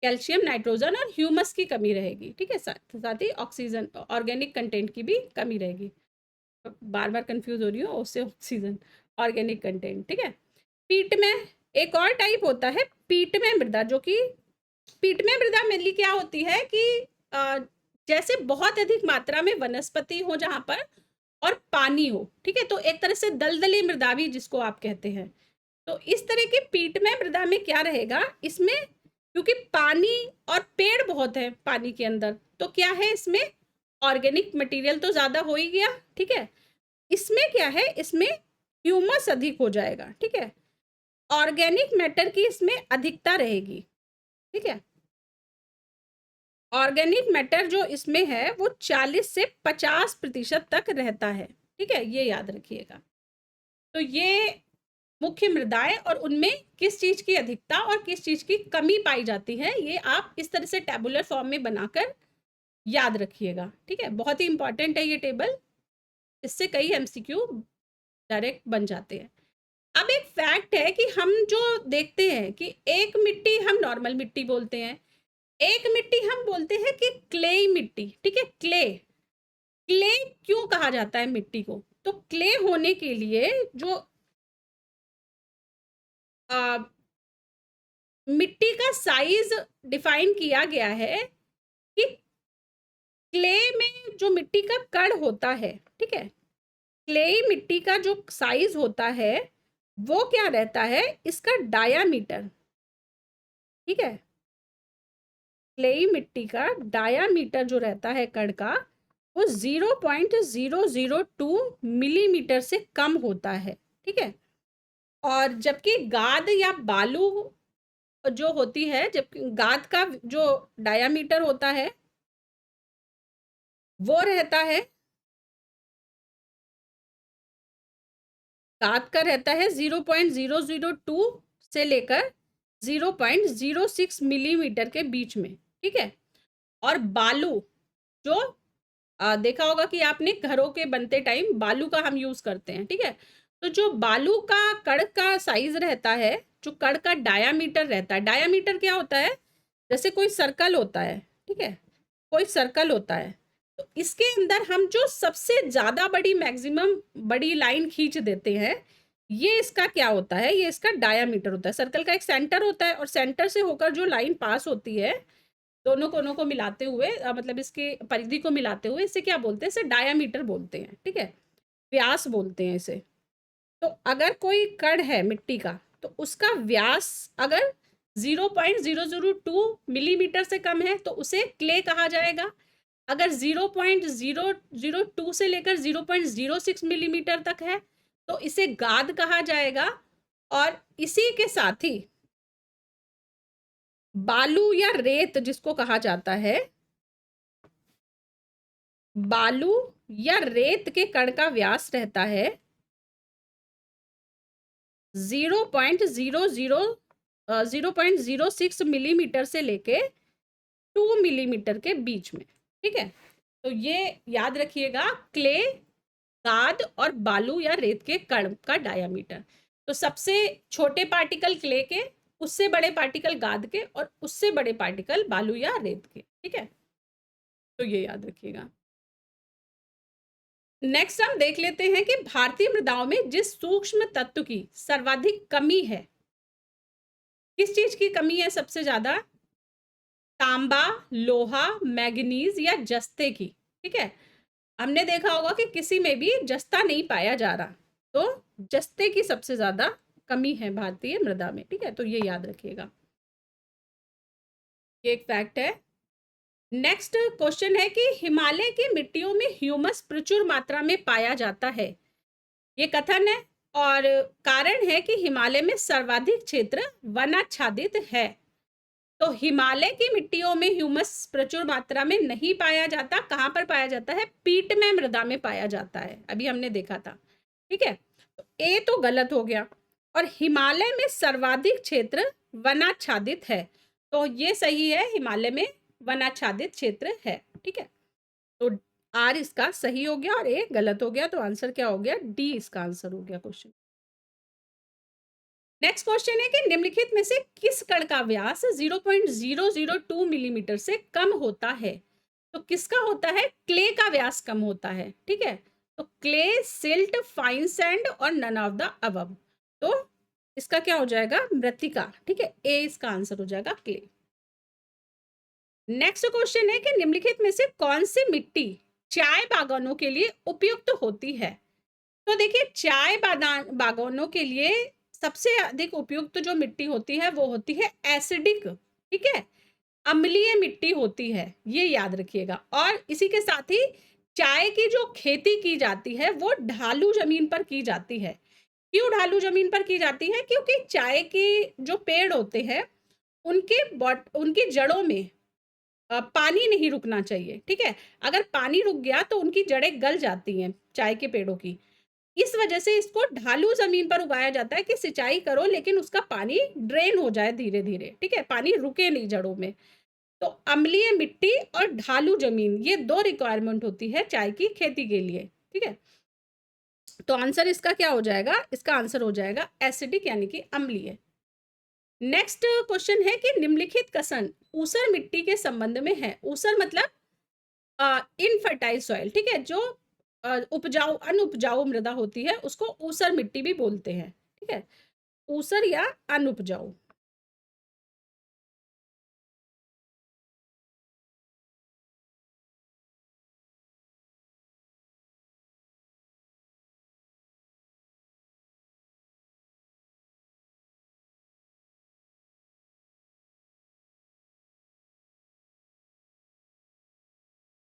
कैल्शियम, नाइट्रोजन और ह्यूमस की कमी रहेगी, ठीक है, साथ ही ऑक्सीजन, ऑर्गेनिक कंटेंट की भी कमी रहेगी। बार बार कंफ्यूज हो रही हूँ, उससे ऑक्सीजन, ऑर्गेनिक कंटेंट, ठीक है। पीट में एक और टाइप होता है पीट में मृदा, जो कि पीट में मृदा मेनली क्या होती है कि जैसे बहुत अधिक मात्रा में वनस्पति हो जहां पर और पानी हो, ठीक है, तो एक तरह से दलदली मृदा भी जिसको आप कहते हैं। तो इस तरह की पीट में मृदा में क्या रहेगा, इसमें क्योंकि पानी और पेड़ बहुत है पानी के अंदर, तो क्या है इसमें ऑर्गेनिक मटेरियल तो ज्यादा हो ही गया, ठीक है। इसमें क्या है, इसमें ह्यूमस अधिक हो जाएगा, ठीक है, ऑर्गेनिक मैटर की इसमें अधिकता रहेगी, ठीक है। ऑर्गेनिक मैटर जो इसमें है वो 40 से 50% तक रहता है, ठीक है, ये याद रखिएगा। तो ये मुख्य मृदाएं और उनमें किस चीज की अधिकता और किस चीज की कमी पाई जाती है, ये आप इस तरह से टेबुलर फॉर्म में बनाकर याद रखिएगा, ठीक है। बहुत ही इंपॉर्टेंट है ये टेबल, इससे कई एमसीक्यू डायरेक्ट बन जाते हैं। अब एक फैक्ट है कि हम जो देखते हैं कि एक मिट्टी हम नॉर्मल मिट्टी बोलते हैं, एक मिट्टी हम बोलते हैं कि क्ले मिट्टी, ठीक है। क्ले क्ले क्यों कहा जाता है मिट्टी को, तो क्ले होने के लिए जो मिट्टी का साइज डिफाइन किया गया है कि क्ले में जो मिट्टी का कण होता है, ठीक है, क्ले मिट्टी का जो साइज होता है वो क्या रहता है, इसका डायामीटर, ठीक है। क्लेई मिट्टी का डायामीटर जो रहता है कण का वो 0.002 मिलीमीटर से कम होता है, ठीक है। और जबकि गाद या बालू जो होती है, जबकि गाद का जो डायामीटर होता है वो रहता है, गाद का रहता है 0.002 से लेकर 0.06 मिलीमीटर के बीच में, ठीक है। और बालू जो देखा होगा कि आपने घरों के बनते टाइम बालू का हम यूज करते हैं, ठीक है। तो जो बालू का कण का साइज रहता है, जो कण का डायामीटर रहता है, डायामीटर क्या होता है, जैसे कोई सर्कल होता है, ठीक है, कोई सर्कल होता है, तो इसके अंदर हम जो सबसे ज्यादा बड़ी मैक्सिमम बड़ी लाइन खींच देते हैं, ये इसका क्या होता है, ये इसका डायामीटर होता है। सर्कल का एक सेंटर होता है और सेंटर से होकर जो लाइन पास होती है दोनों कोनों को मिलाते हुए, मतलब इसके परिधि को मिलाते हुए, इसे क्या बोलते हैं, इसे डायामीटर बोलते हैं, ठीक है, व्यास बोलते हैं इसे। तो अगर कोई कण है मिट्टी का तो उसका व्यास अगर 0.002 मिलीमीटर से कम है तो उसे क्ले कहा जाएगा। अगर 0.002 से लेकर 0.06 मिलीमीटर तक है तो इसे गाद कहा जाएगा। और इसी के साथ ही बालू या रेत जिसको कहा जाता है, बालू या रेत के कण का व्यास रहता है 0.06 मिलीमीटर से लेके 2 मिलीमीटर के बीच में, ठीक है। तो ये याद रखिएगा, क्ले, गाद और बालू या रेत के कण का डायामीटर। तो सबसे छोटे पार्टिकल क्ले के, उससे बड़े पार्टिकल गाद के और उससे बड़े पार्टिकल बालू या रेत के, ठीक है। तो ये याद रखिएगा। नेक्स्ट हम देख लेते हैं कि भारतीय मृदाओं में जिस सूक्ष्म तत्व की सर्वाधिक कमी है, किस चीज की कमी है सबसे ज्यादा, तांबा, लोहा, मैग्नीज या जस्ते की, ठीक है। हमने देखा होगा कि किसी में भी जस्ता नहीं पाया जा रहा, तो जस्ते की सबसे ज्यादा कमी है भारतीय मृदा में, ठीक है। तो ये याद रखिएगा, ये एक फैक्ट है। नेक्स्ट क्वेश्चन है कि हिमालय की मिट्टियों में ह्यूमस प्रचुर मात्रा में पाया जाता है, ये कथन है और कारण है कि हिमालय में सर्वाधिक क्षेत्र वनाच्छादित है। तो हिमालय की मिट्टियों में ह्यूमस प्रचुर मात्रा में नहीं पाया जाता, कहां पर पाया जाता है, पीट में मृदा में पाया जाता है, अभी हमने देखा था, ठीक है। तो ए तो गलत हो गया। और हिमालय में सर्वाधिक क्षेत्र वनाच्छादित है, तो ये सही है, हिमालय में वनाच्छादित क्षेत्र है, ठीक है। तो आर इसका सही हो गया और ए गलत हो गया, तो आंसर क्या हो गया, डी इसका आंसर हो गया क्वेश्चन। नेक्स्ट क्वेश्चन है कि निम्नलिखित में से किस कण का व्यास 0.002 मिलीमीटर से कम होता है, तो किसका होता है, क्ले का व्यास कम होता है, ठीक है। तो क्ले, सिल्ट, फाइन सैंड और नन ऑफ द अबव। तो इसका क्या हो जाएगा? मृत्तिका। ठीक है, ए इसका आंसर हो जाएगा, क्ले। नेक्स्ट क्वेश्चन है कि निम्नलिखित में से कौन सी मिट्टी चाय बागानों के लिए उपयुक्त होती है? तो देखिए, चाय बागानों के लिए सबसे अधिक उपयुक्त जो मिट्टी होती है वो होती है एसिडिक। ठीक है, अम्लीय मिट्टी होती है, ये याद रखिएगा। और इसी के साथ ही चाय की जो खेती की जाती है वो ढालू जमीन पर की जाती है। क्यों ढालू जमीन पर की जाती है? क्योंकि चाय के जो पेड़ होते हैं उनकी जड़ों में पानी नहीं रुकना चाहिए। ठीक है, अगर पानी रुक गया तो उनकी जड़ें गल जाती हैं चाय के पेड़ों की। इस वजह से इसको ढालू जमीन पर उगाया जाता है कि सिंचाई करो लेकिन उसका पानी ड्रेन हो जाए धीरे धीरे। ठीक है, पानी रुके नहीं जड़ों में। तो अम्लीय मिट्टी और ढालू जमीन, ये दो रिक्वायरमेंट होती है चाय की खेती के लिए। ठीक है, तो आंसर इसका क्या हो जाएगा? इसका आंसर हो जाएगा एसिडिक यानी कि अम्लीय। नेक्स्ट क्वेश्चन है कि निम्नलिखित कथन ऊसर मिट्टी के संबंध में है। ऊसर मतलब इनफर्टाइल सॉइल। ठीक है, जो उपजाऊ अनुपजाऊ मृदा होती है उसको ऊसर मिट्टी भी बोलते हैं। ठीक है, ऊसर या अनुपजाऊ।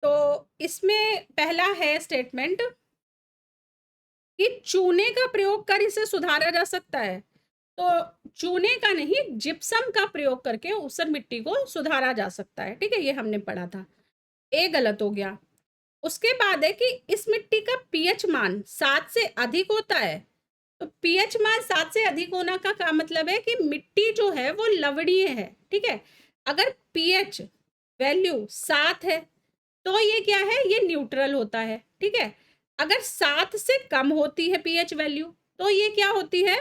तो इसमें पहला है स्टेटमेंट कि चूने का प्रयोग कर इसे सुधारा जा सकता है। तो चूने का नहीं, जिप्सम का प्रयोग करके ऊसर मिट्टी को सुधारा जा सकता है। ठीक है, ये हमने पढ़ा था। ए गलत हो गया। उसके बाद है कि इस मिट्टी का पीएच मान 7 से अधिक होता है। तो पीएच मान 7 से अधिक होना का क्या मतलब है? कि मिट्टी जो है वो लवणीय है। ठीक है, अगर पीएच वैल्यू 7 है तो ये क्या है? ये न्यूट्रल होता है। ठीक है, अगर 7 से कम होती है पीएच वैल्यू तो ये क्या होती है?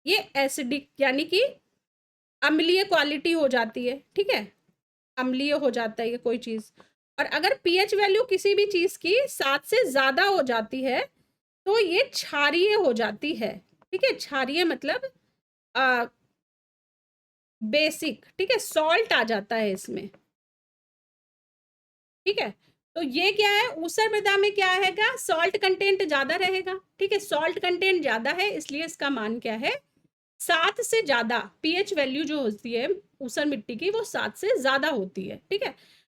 ये एसिडिक यानी कि अम्लीय क्वालिटी हो जाती है। ठीक है, अम्लीय हो जाता है ये कोई चीज। और अगर पीएच वैल्यू किसी भी चीज की 7 से ज्यादा हो जाती है तो ये क्षारीय हो जाती है। ठीक है, क्षारीय मतलब बेसिक। ठीक है, सॉल्ट आ जाता है इसमें। ठीक है, तो ये क्या है? ऊसर मृदा में क्या रहेगा? सॉल्ट कंटेंट ज्यादा रहेगा। ठीक है, सॉल्ट कंटेंट ज्यादा है इसलिए इसका मान क्या है? 7 से ज्यादा। पीएच वैल्यू जो होती है ऊसर मिट्टी की वो 7 से ज्यादा होती है। ठीक है,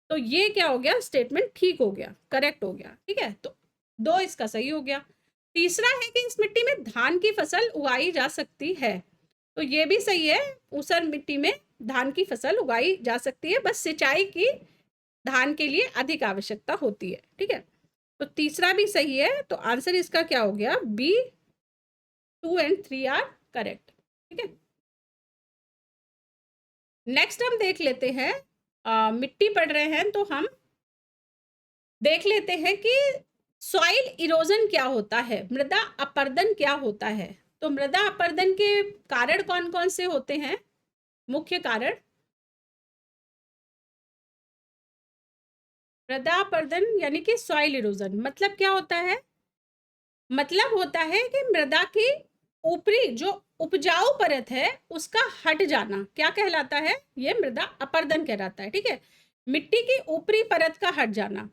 तो ये क्या हो गया? स्टेटमेंट ठीक हो गया, करेक्ट हो गया। ठीक है, तो 2 इसका सही हो गया। तीसरा है कि इस मिट्टी में धान की फसल उगाई जा सकती है। तो ये भी सही है, ऊसर मिट्टी में धान की फसल उगाई जा सकती है, बस सिंचाई की धान के लिए अधिक आवश्यकता होती है। ठीक है, तो तीसरा भी सही है। तो आंसर इसका क्या हो गया? B, 2 and 3 are correct. ठीक है, नेक्स्ट हम देख लेते हैं, मिट्टी पढ़ रहे हैं तो हम देख लेते हैं कि सॉइल इरोजन क्या होता है, मृदा अपरदन क्या होता है। तो मृदा अपरदन के कारण कौन कौन से होते हैं? मुख्य कारण मृदा अपरदन यानी कि सॉइल इरोजन मतलब क्या होता है? मतलब होता है कि मृदा की ऊपरी जो उपजाऊ परत है उसका हट जाना क्या कहलाता है? ये मृदा अपरदन कहलाता है। ठीक है, मिट्टी की ऊपरी परत का हट जाना।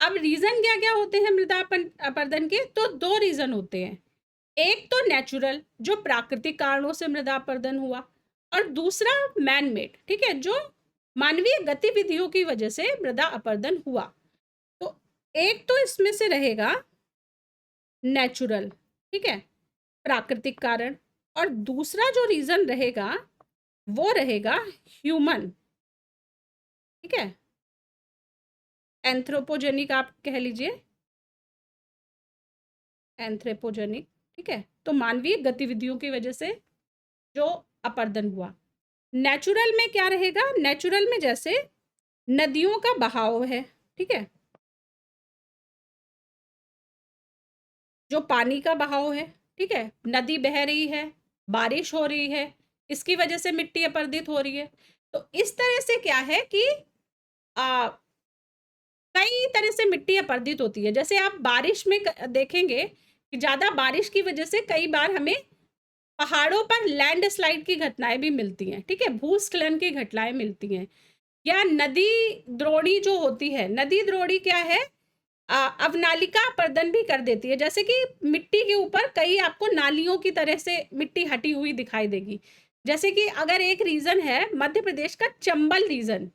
अब रीजन क्या क्या होते हैं मृदा अपरदन के? तो 2 रीजन होते हैं। एक तो नेचुरल, जो प्राकृतिक कारणों से मृदा अपरदन हुआ, और दूसरा मैन मेड। ठीक है, जो मानवीय गतिविधियों की वजह से मृदा अपरदन हुआ। तो एक तो इसमें से रहेगा नेचुरल, ठीक है, प्राकृतिक कारण, और दूसरा जो रीजन रहेगा वो रहेगा ह्यूमन। ठीक है, एंथ्रोपोजेनिक आप कह लीजिए, एंथ्रोपोजेनिक। ठीक है, तो मानवीय गतिविधियों की वजह से जो अपरदन हुआ। नेचुरल में क्या रहेगा? नेचुरल में जैसे नदियों का बहाव है। ठीक है, जो पानी का बहाव है। ठीक है, नदी बह रही है, बारिश हो रही है, इसकी वजह से मिट्टी अपरदित हो रही है। तो इस तरह से क्या है कि कई तरह से मिट्टी अपर्दित होती है। जैसे आप बारिश में देखेंगे कि ज़्यादा बारिश की वजह से कई बार हमें पहाड़ों पर लैंडस्लाइड की घटनाएं भी मिलती हैं, ठीक है, भूस्खलन की घटनाएं मिलती हैं। या नदी द्रोणी जो होती है, नदी द्रोणी क्या है, अवनालिका अपर्दन भी कर देती है। जैसे कि मिट्टी के ऊपर कई आपको नालियों की तरह से मिट्टी हटी हुई दिखाई देगी। जैसे कि अगर एक रीजन है मध्य प्रदेश का चंबल रीजन,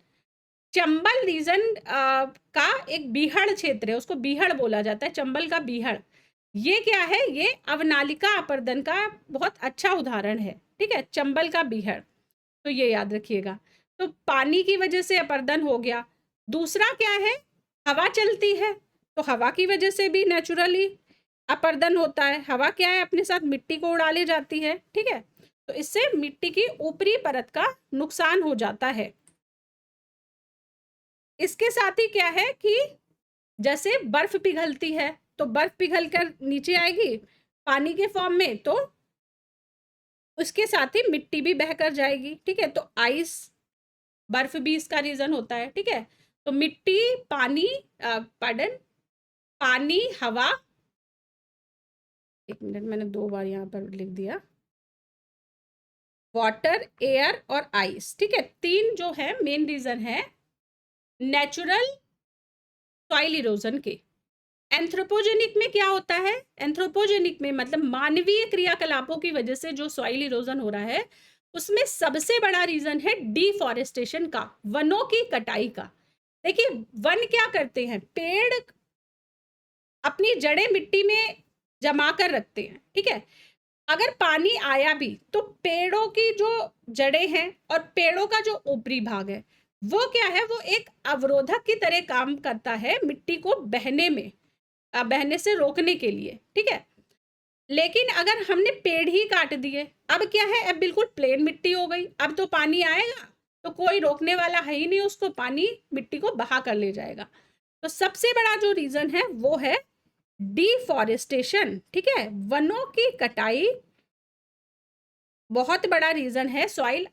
चंबल रीजन का एक बीहड़ क्षेत्र है, उसको बीहड़ बोला जाता है, चंबल का बीहड़। ये क्या है, ये अवनालिका अपर्दन का बहुत अच्छा उदाहरण है, ठीक है, चंबल का बीहड़। तो ये याद रखिएगा। तो पानी की वजह से अपर्दन हो गया। दूसरा क्या है, हवा चलती है तो हवा की वजह से भी नेचुरली अपर्दन होता है। हवा क्या है, अपने साथ मिट्टी को उड़ा ले जाती है, ठीक है, तो इससे मिट्टी की ऊपरी परत का नुकसान हो जाता है। इसके साथ ही क्या है कि जैसे बर्फ पिघलती है तो बर्फ पिघल कर नीचे आएगी पानी के फॉर्म में, तो उसके साथ ही मिट्टी भी बहकर जाएगी, ठीक है। तो आइस, बर्फ भी इसका रीजन होता है, ठीक है। तो मिट्टी, पानी, पानी, हवा, एक मिनट, मैंने 2 बार यहाँ पर लिख दिया, वाटर, एयर और आइस, ठीक है। 3 जो है मेन रीजन है नेचुरल सॉइल इरोजन के। एंथ्रोपोजेनिक में क्या होता है, एंथ्रोपोजेनिक में मतलब मानवीय क्रियाकलापों की वजह से जो सॉइल इरोजन हो रहा है, उसमें सबसे बड़ा रीजन है डिफॉरेस्टेशन का, वनों की कटाई का। देखिए, वन क्या करते हैं, पेड़ अपनी जड़ें मिट्टी में जमा कर रखते हैं, ठीक है। अगर पानी आया भी तो पेड़ों की जो जड़ें हैं और पेड़ों का जो ऊपरी भाग है, वो क्या है, वो एक अवरोधक की तरह काम करता है मिट्टी को बहने में, बहने से रोकने के लिए, ठीक है। लेकिन अगर हमने पेड़ ही काट दिए, अब क्या है, अब बिल्कुल प्लेन मिट्टी हो गई। अब तो पानी आएगा तो कोई रोकने वाला है ही नहीं, उसको पानी मिट्टी को बहा कर ले जाएगा। तो सबसे बड़ा जो रीजन है वो है डिफॉरेस्टेशन, ठीक है, वनों की कटाई बहुत बड़ा रीजन है सॉइल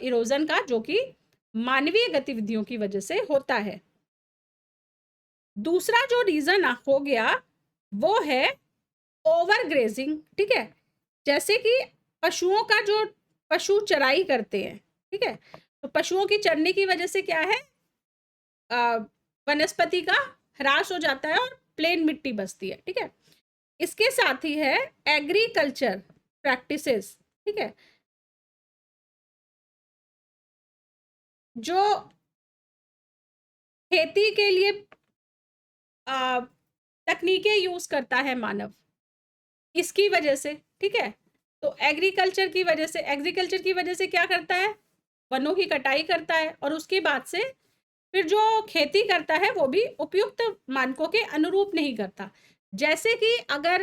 इरोजन का, जो कि मानवीय गतिविधियों की वजह से होता है। दूसरा जो रीजन हो गया वो है ओवर ग्रेजिंग, ठीक है। जैसे कि पशुओं का जो पशु चराई करते हैं, ठीक है, तो पशुओं की चरने की वजह से क्या है, वनस्पति का ह्रास हो जाता है और प्लेन मिट्टी बचती है, ठीक है। इसके साथ ही है एग्रीकल्चर प्रैक्टिसेस, ठीक है, जो खेती के लिए तकनीकें यूज करता है मानव, इसकी वजह से, ठीक है। तो एग्रीकल्चर की वजह से क्या करता है, वनों की कटाई करता है, और उसके बाद से फिर जो खेती करता है वो भी उपयुक्त मानकों के अनुरूप नहीं करता। जैसे कि अगर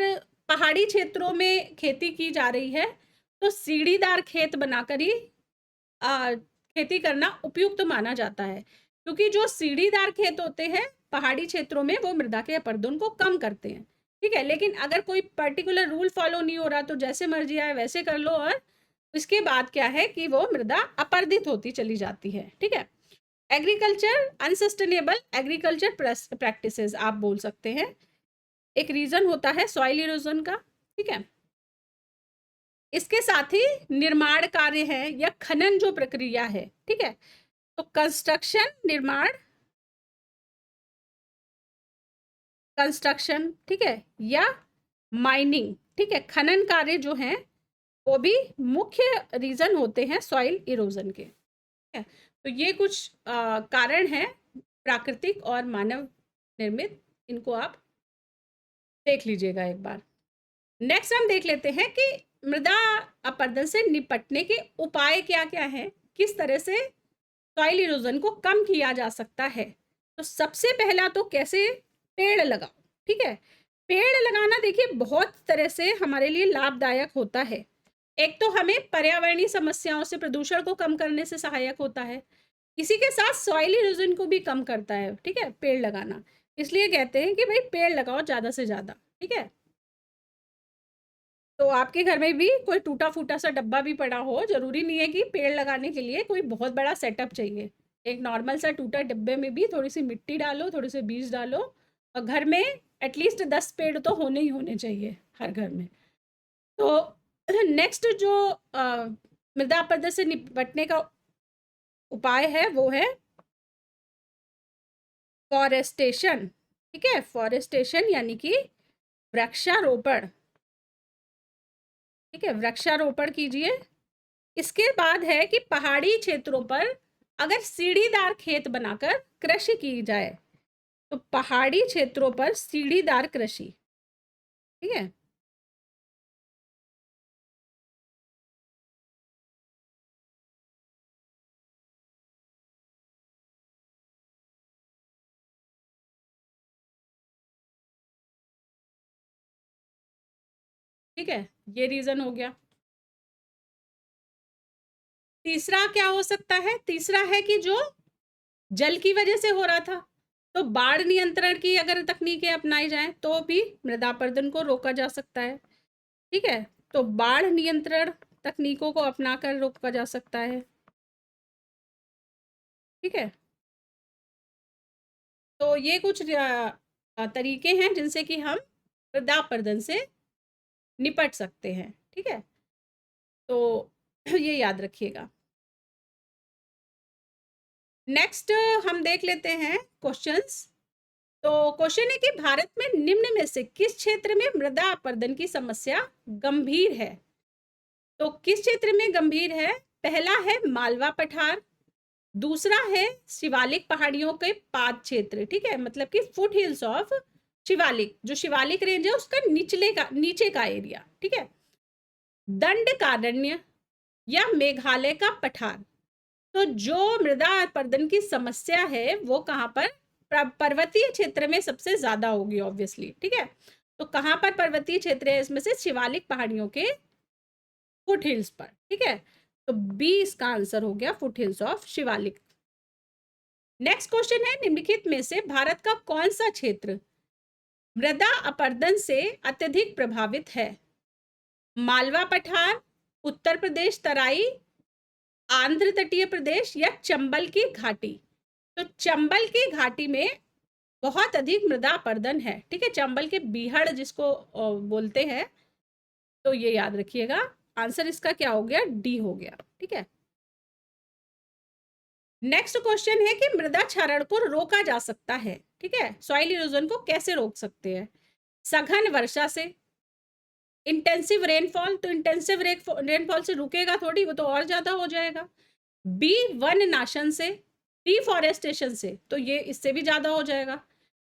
पहाड़ी क्षेत्रों में खेती की जा रही है तो सीढ़ीदार खेत बनाकर ही खेती करना उपयुक्त माना जाता है, क्योंकि जो सीढ़ीदार खेत होते हैं पहाड़ी क्षेत्रों में वो मृदा के अपरदन को कम करते हैं, ठीक है। लेकिन अगर कोई पर्टिकुलर रूल फॉलो नहीं हो रहा तो जैसे मर्जी आए वैसे कर लो, और इसके बाद क्या है कि वो मृदा अपर्दित होती चली जाती है, ठीक है। एग्रीकल्चर, अनसस्टेनेबल एग्रीकल्चर प्रैक्टिसेस आप बोल सकते हैं, एक रीजन होता है सॉइल इरोजन का, ठीक है। इसके साथ ही निर्माण कार्य है या खनन जो प्रक्रिया है, ठीक है, तो कंस्ट्रक्शन, ठीक है, या माइनिंग, ठीक है, खनन कार्य जो हैं वो भी मुख्य रीजन होते हैं सॉइल इरोजन के, ठीक है। तो ये कुछ कारण हैं प्राकृतिक और मानव निर्मित, इनको आप देख लीजिएगा एक बार। नेक्स्ट हम देख लेते हैं कि मृदा अपरदन से निपटने के उपाय क्या क्या हैं, किस तरह से सॉइल इरोजन को कम किया जा सकता है। तो सबसे पहला तो कैसे, पेड़ लगाओ, ठीक है। पेड़ लगाना देखिए बहुत तरह से हमारे लिए लाभदायक होता है। एक तो हमें पर्यावरणीय समस्याओं से, प्रदूषण को कम करने से सहायक होता है, इसी के साथ सॉइल इरोजन को भी कम करता है, ठीक है, पेड़ लगाना। इसलिए कहते हैं कि भाई पेड़ लगाओ ज़्यादा से ज़्यादा, ठीक है। तो आपके घर में भी कोई टूटा फूटा सा डब्बा भी पड़ा हो, जरूरी नहीं है कि पेड़ लगाने के लिए कोई बहुत बड़ा सेटअप चाहिए, एक नॉर्मल सा टूटा डिब्बे में भी थोड़ी सी मिट्टी डालो, थोड़े से बीज डालो, और घर में एटलीस्ट 10 पेड़ तो होने ही होने चाहिए हर घर में। तो नेक्स्ट जो मृदा अपरदन से निपटने का उपाय है वो है फॉरेस्टेशन। ठीक है, फॉरेस्टेशन यानी कि वृक्षारोपण। ठीक है, वृक्षारोपण कीजिए। इसके बाद है कि पहाड़ी क्षेत्रों पर अगर सीढ़ीदार खेत बनाकर कृषि की जाए, तो पहाड़ी क्षेत्रों पर सीढ़ीदार कृषि। ठीक है, ठीक है, ये रीजन हो गया। तीसरा क्या हो सकता है? तीसरा है कि जो जल की वजह से हो रहा था, तो बाढ़ नियंत्रण की अगर तकनीकें अपनाई जाएं तो भी मृदा अपरदन को रोका जा सकता है। ठीक है, तो बाढ़ नियंत्रण तकनीकों को अपनाकर रोका जा सकता है। ठीक है, तो ये कुछ तरीके हैं जिनसे कि हम मृदा अपरदन से निपट सकते हैं। ठीक है, तो ये याद रखिएगा। नेक्स्ट हम देख लेते हैं क्वेश्चंस। तो क्वेश्चन है कि भारत में निम्न में से किस क्षेत्र में मृदा अपरदन की समस्या गंभीर है? तो किस क्षेत्र में गंभीर है? पहला है मालवा पठार, दूसरा है शिवालिक पहाड़ियों के पाद क्षेत्र। ठीक है, मतलब कि फुट हिल्स ऑफ शिवालिक, जो शिवालिक रेंज है उसका नीचे का एरिया। ठीक है, दंडकारण्य या मेघालय का पठार। तो जो मृदा अपरदन की समस्या है वो कहाँ पर? पर्वतीय क्षेत्र में सबसे ज्यादा होगी ऑब्वियसली। ठीक है, तो कहाँ पर पर्वतीय क्षेत्र है? इसमें से शिवालिक पहाड़ियों के फुट हिल्स पर। ठीक है, तो बी इसका आंसर हो गया, foot hills of Shivalik. Next question है, निम्नलिखित में से भारत का कौन सा क्षेत्र मृदा अपरदन से अत्यधिक प्रभावित है? मालवा पठार, उत्तर प्रदेश तराई, आंध्र तटीय प्रदेश या चंबल की घाटी? तो चंबल की घाटी में बहुत अधिक मृदा अपरदन है। ठीक है, चंबल के बीहड़ जिसको बोलते हैं, तो ये याद रखिएगा। आंसर इसका क्या हो गया? डी हो गया। ठीक है, नेक्स्ट क्वेश्चन है कि मृदा क्षरण को रोका जा सकता है। ठीक है, सॉइल इरोजन को कैसे रोक सकते हैं? सघन वर्षा से, इंटेंसिव रेनफॉल, तो इंटेंसिव रेनफॉल से रुकेगा थोड़ी, वो तो और ज्यादा हो जाएगा। बी वन नाशन से, डिफॉरेस्टेशन से, तो ये इससे भी ज्यादा हो जाएगा।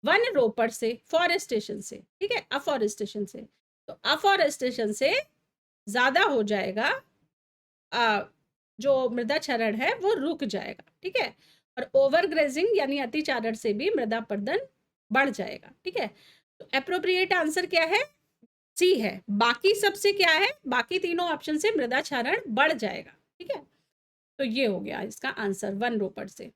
वन रोपड़ से, फॉरेस्टेशन से। ठीक है, अफॉरेस्टेशन से, तो अफॉरेस्टेशन से ज्यादा हो जाएगा। जो मृदा क्षरण है वो रुक जाएगा। ठीक है, और ओवर ग्रेजिंग यानी अतिचारण से भी मृदा अपरदन बढ़ जाएगा। ठीक है, तो एप्रोप्रिएट आंसर क्या है? सी है। बाकी सबसे क्या है? बाकी तीनों ऑप्शन से मृदा क्षरण बढ़ जाएगा। ठीक है, तो ये हो गया इसका आंसर, वन रोपड़ से।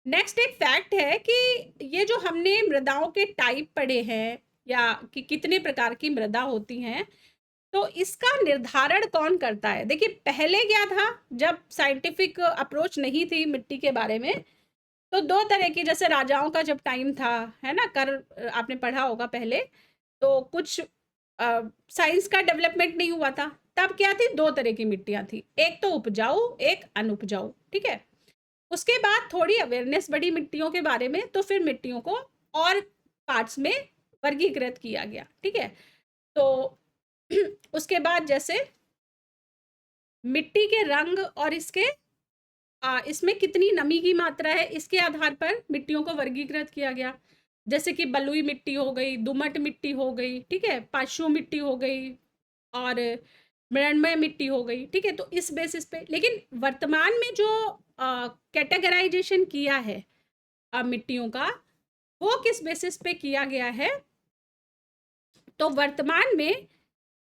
नेक्स्ट एक फैक्ट है कि ये जो हमने मृदाओं के टाइप पढ़े हैं, या कि कितने प्रकार की मृदा होती हैं, तो इसका निर्धारण कौन करता है? देखिए, पहले क्या था, जब साइंटिफिक अप्रोच नहीं थी मिट्टी के बारे में, तो दो तरह की, जैसे राजाओं का जब टाइम था, है ना, कर आपने पढ़ा होगा पहले, तो कुछ साइंस का डेवलपमेंट नहीं हुआ था, तब क्या थी? दो तरह की मिट्टियां थी, एक तो उपजाऊ, एक अनुपजाऊ। ठीक है, उसके बाद थोड़ी अवेयरनेस बढ़ी मिट्टियों के बारे में, तो फिर मिट्टियों को और पार्ट्स में वर्गीकृत किया गया। ठीक है, तो उसके बाद जैसे मिट्टी के रंग और इसमें कितनी नमी की मात्रा है, इसके आधार पर मिट्टियों को वर्गीकृत किया गया। जैसे कि बलुई मिट्टी हो गई, दोमट मिट्टी हो गई, ठीक है, पाशु मिट्टी हो गई, और मृण्मय मिट्टी हो गई। ठीक है, तो इस बेसिस पे, लेकिन वर्तमान में जो कैटेगराइजेशन किया है मिट्टियों का, वो किस बेसिस पे किया गया है? तो वर्तमान में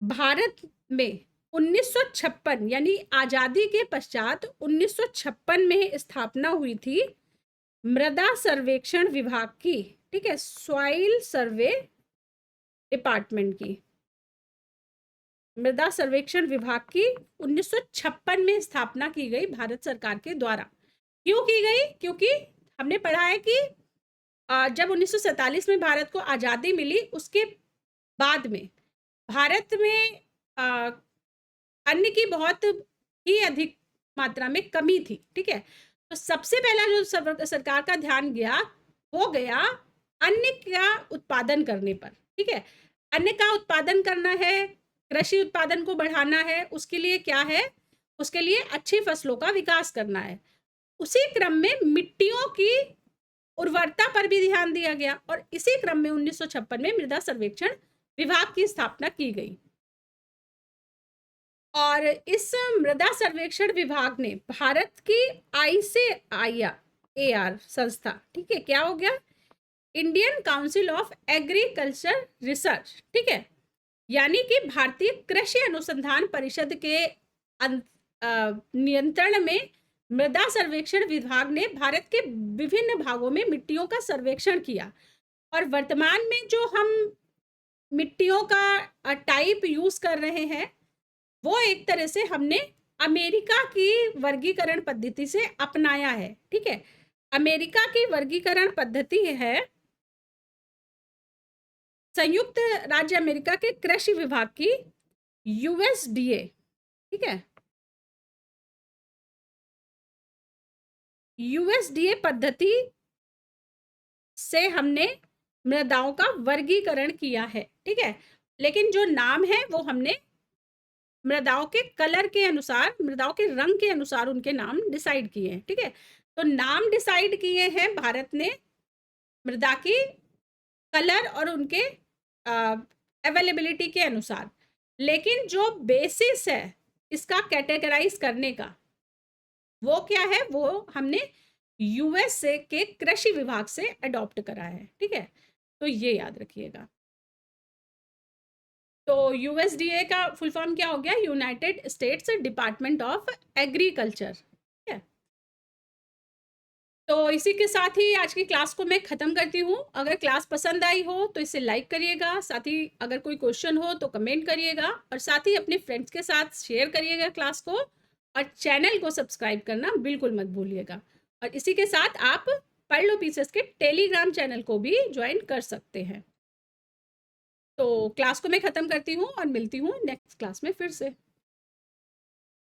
भारत में 1956 यानी आजादी के पश्चात 1956 में स्थापना हुई थी मृदा सर्वेक्षण विभाग की। ठीक है, सॉइल सर्वे डिपार्टमेंट की, मृदा सर्वेक्षण विभाग की 1956 में स्थापना की गई भारत सरकार के द्वारा। क्यों की गई? क्योंकि हमने पढ़ा है कि जब 1947 में भारत को आज़ादी मिली, उसके बाद में भारत में अन्न की बहुत ही अधिक मात्रा में कमी थी, ठीक है। तो सबसे पहला जो सरकार का ध्यान गया, वो गया अन्न का उत्पादन करने पर, ठीक है। अन्न का उत्पादन करना है, कृषि उत्पादन को बढ़ाना है, उसके लिए क्या है, उसके लिए अच्छी फसलों का विकास करना है। उसी क्रम में मिट्टियों की उर्वरता पर भी ध्यान दिया गया और इसी क्रम में 1956 में मृदा सर्वेक्षण विभाग की स्थापना की गई। और इस मृदा सर्वेक्षण विभाग ने भारत की ICAR संस्था, ठीक है, क्या हो गया, Indian council of agriculture research, ठीक है, यानी कि भारतीय कृषि अनुसंधान परिषद के नियंत्रण में मृदा सर्वेक्षण विभाग ने भारत के विभिन्न भागों में मिट्टियों का सर्वेक्षण किया। और वर्तमान में जो हम मिट्टियों का टाइप यूज कर रहे हैं, वो एक तरह से हमने अमेरिका की वर्गीकरण पद्धति से अपनाया है, ठीक है। अमेरिका की वर्गीकरण पद्धति है संयुक्त राज्य अमेरिका के कृषि विभाग की USDA, ठीक है। USDA पद्धति से हमने मृदाओं का वर्गीकरण किया है, ठीक है। लेकिन जो नाम है वो हमने मृदाओं के कलर के अनुसार, मृदाओं के रंग के अनुसार उनके नाम डिसाइड किए हैं, ठीक है। तो नाम डिसाइड किए हैं भारत ने मृदा की कलर और उनके अवेलेबिलिटी के अनुसार, लेकिन जो बेसिस है इसका कैटेगराइज करने का, वो क्या है, वो हमने USA के कृषि विभाग से अडॉप्ट करा है, ठीक है। तो ये याद रखिएगा। तो USDA का फुल फॉर्म क्या हो गया, United states department of agriculture, ठीक है। तो इसी के साथ ही आज की क्लास को मैं ख़त्म करती हूँ। अगर क्लास पसंद आई हो तो इसे लाइक करिएगा, साथ ही अगर कोई क्वेश्चन हो तो कमेंट करिएगा और साथ ही अपने फ्रेंड्स के साथ शेयर करिएगा क्लास को, और चैनल को सब्सक्राइब करना बिल्कुल मत भूलिएगा। और इसी के साथ आप पढ़ लो पीसेस के टेलीग्राम चैनल को भी ज्वाइन कर सकते हैं। तो क्लास को मैं ख़त्म करती हूँ और मिलती हूँ नेक्स्ट क्लास में फिर से।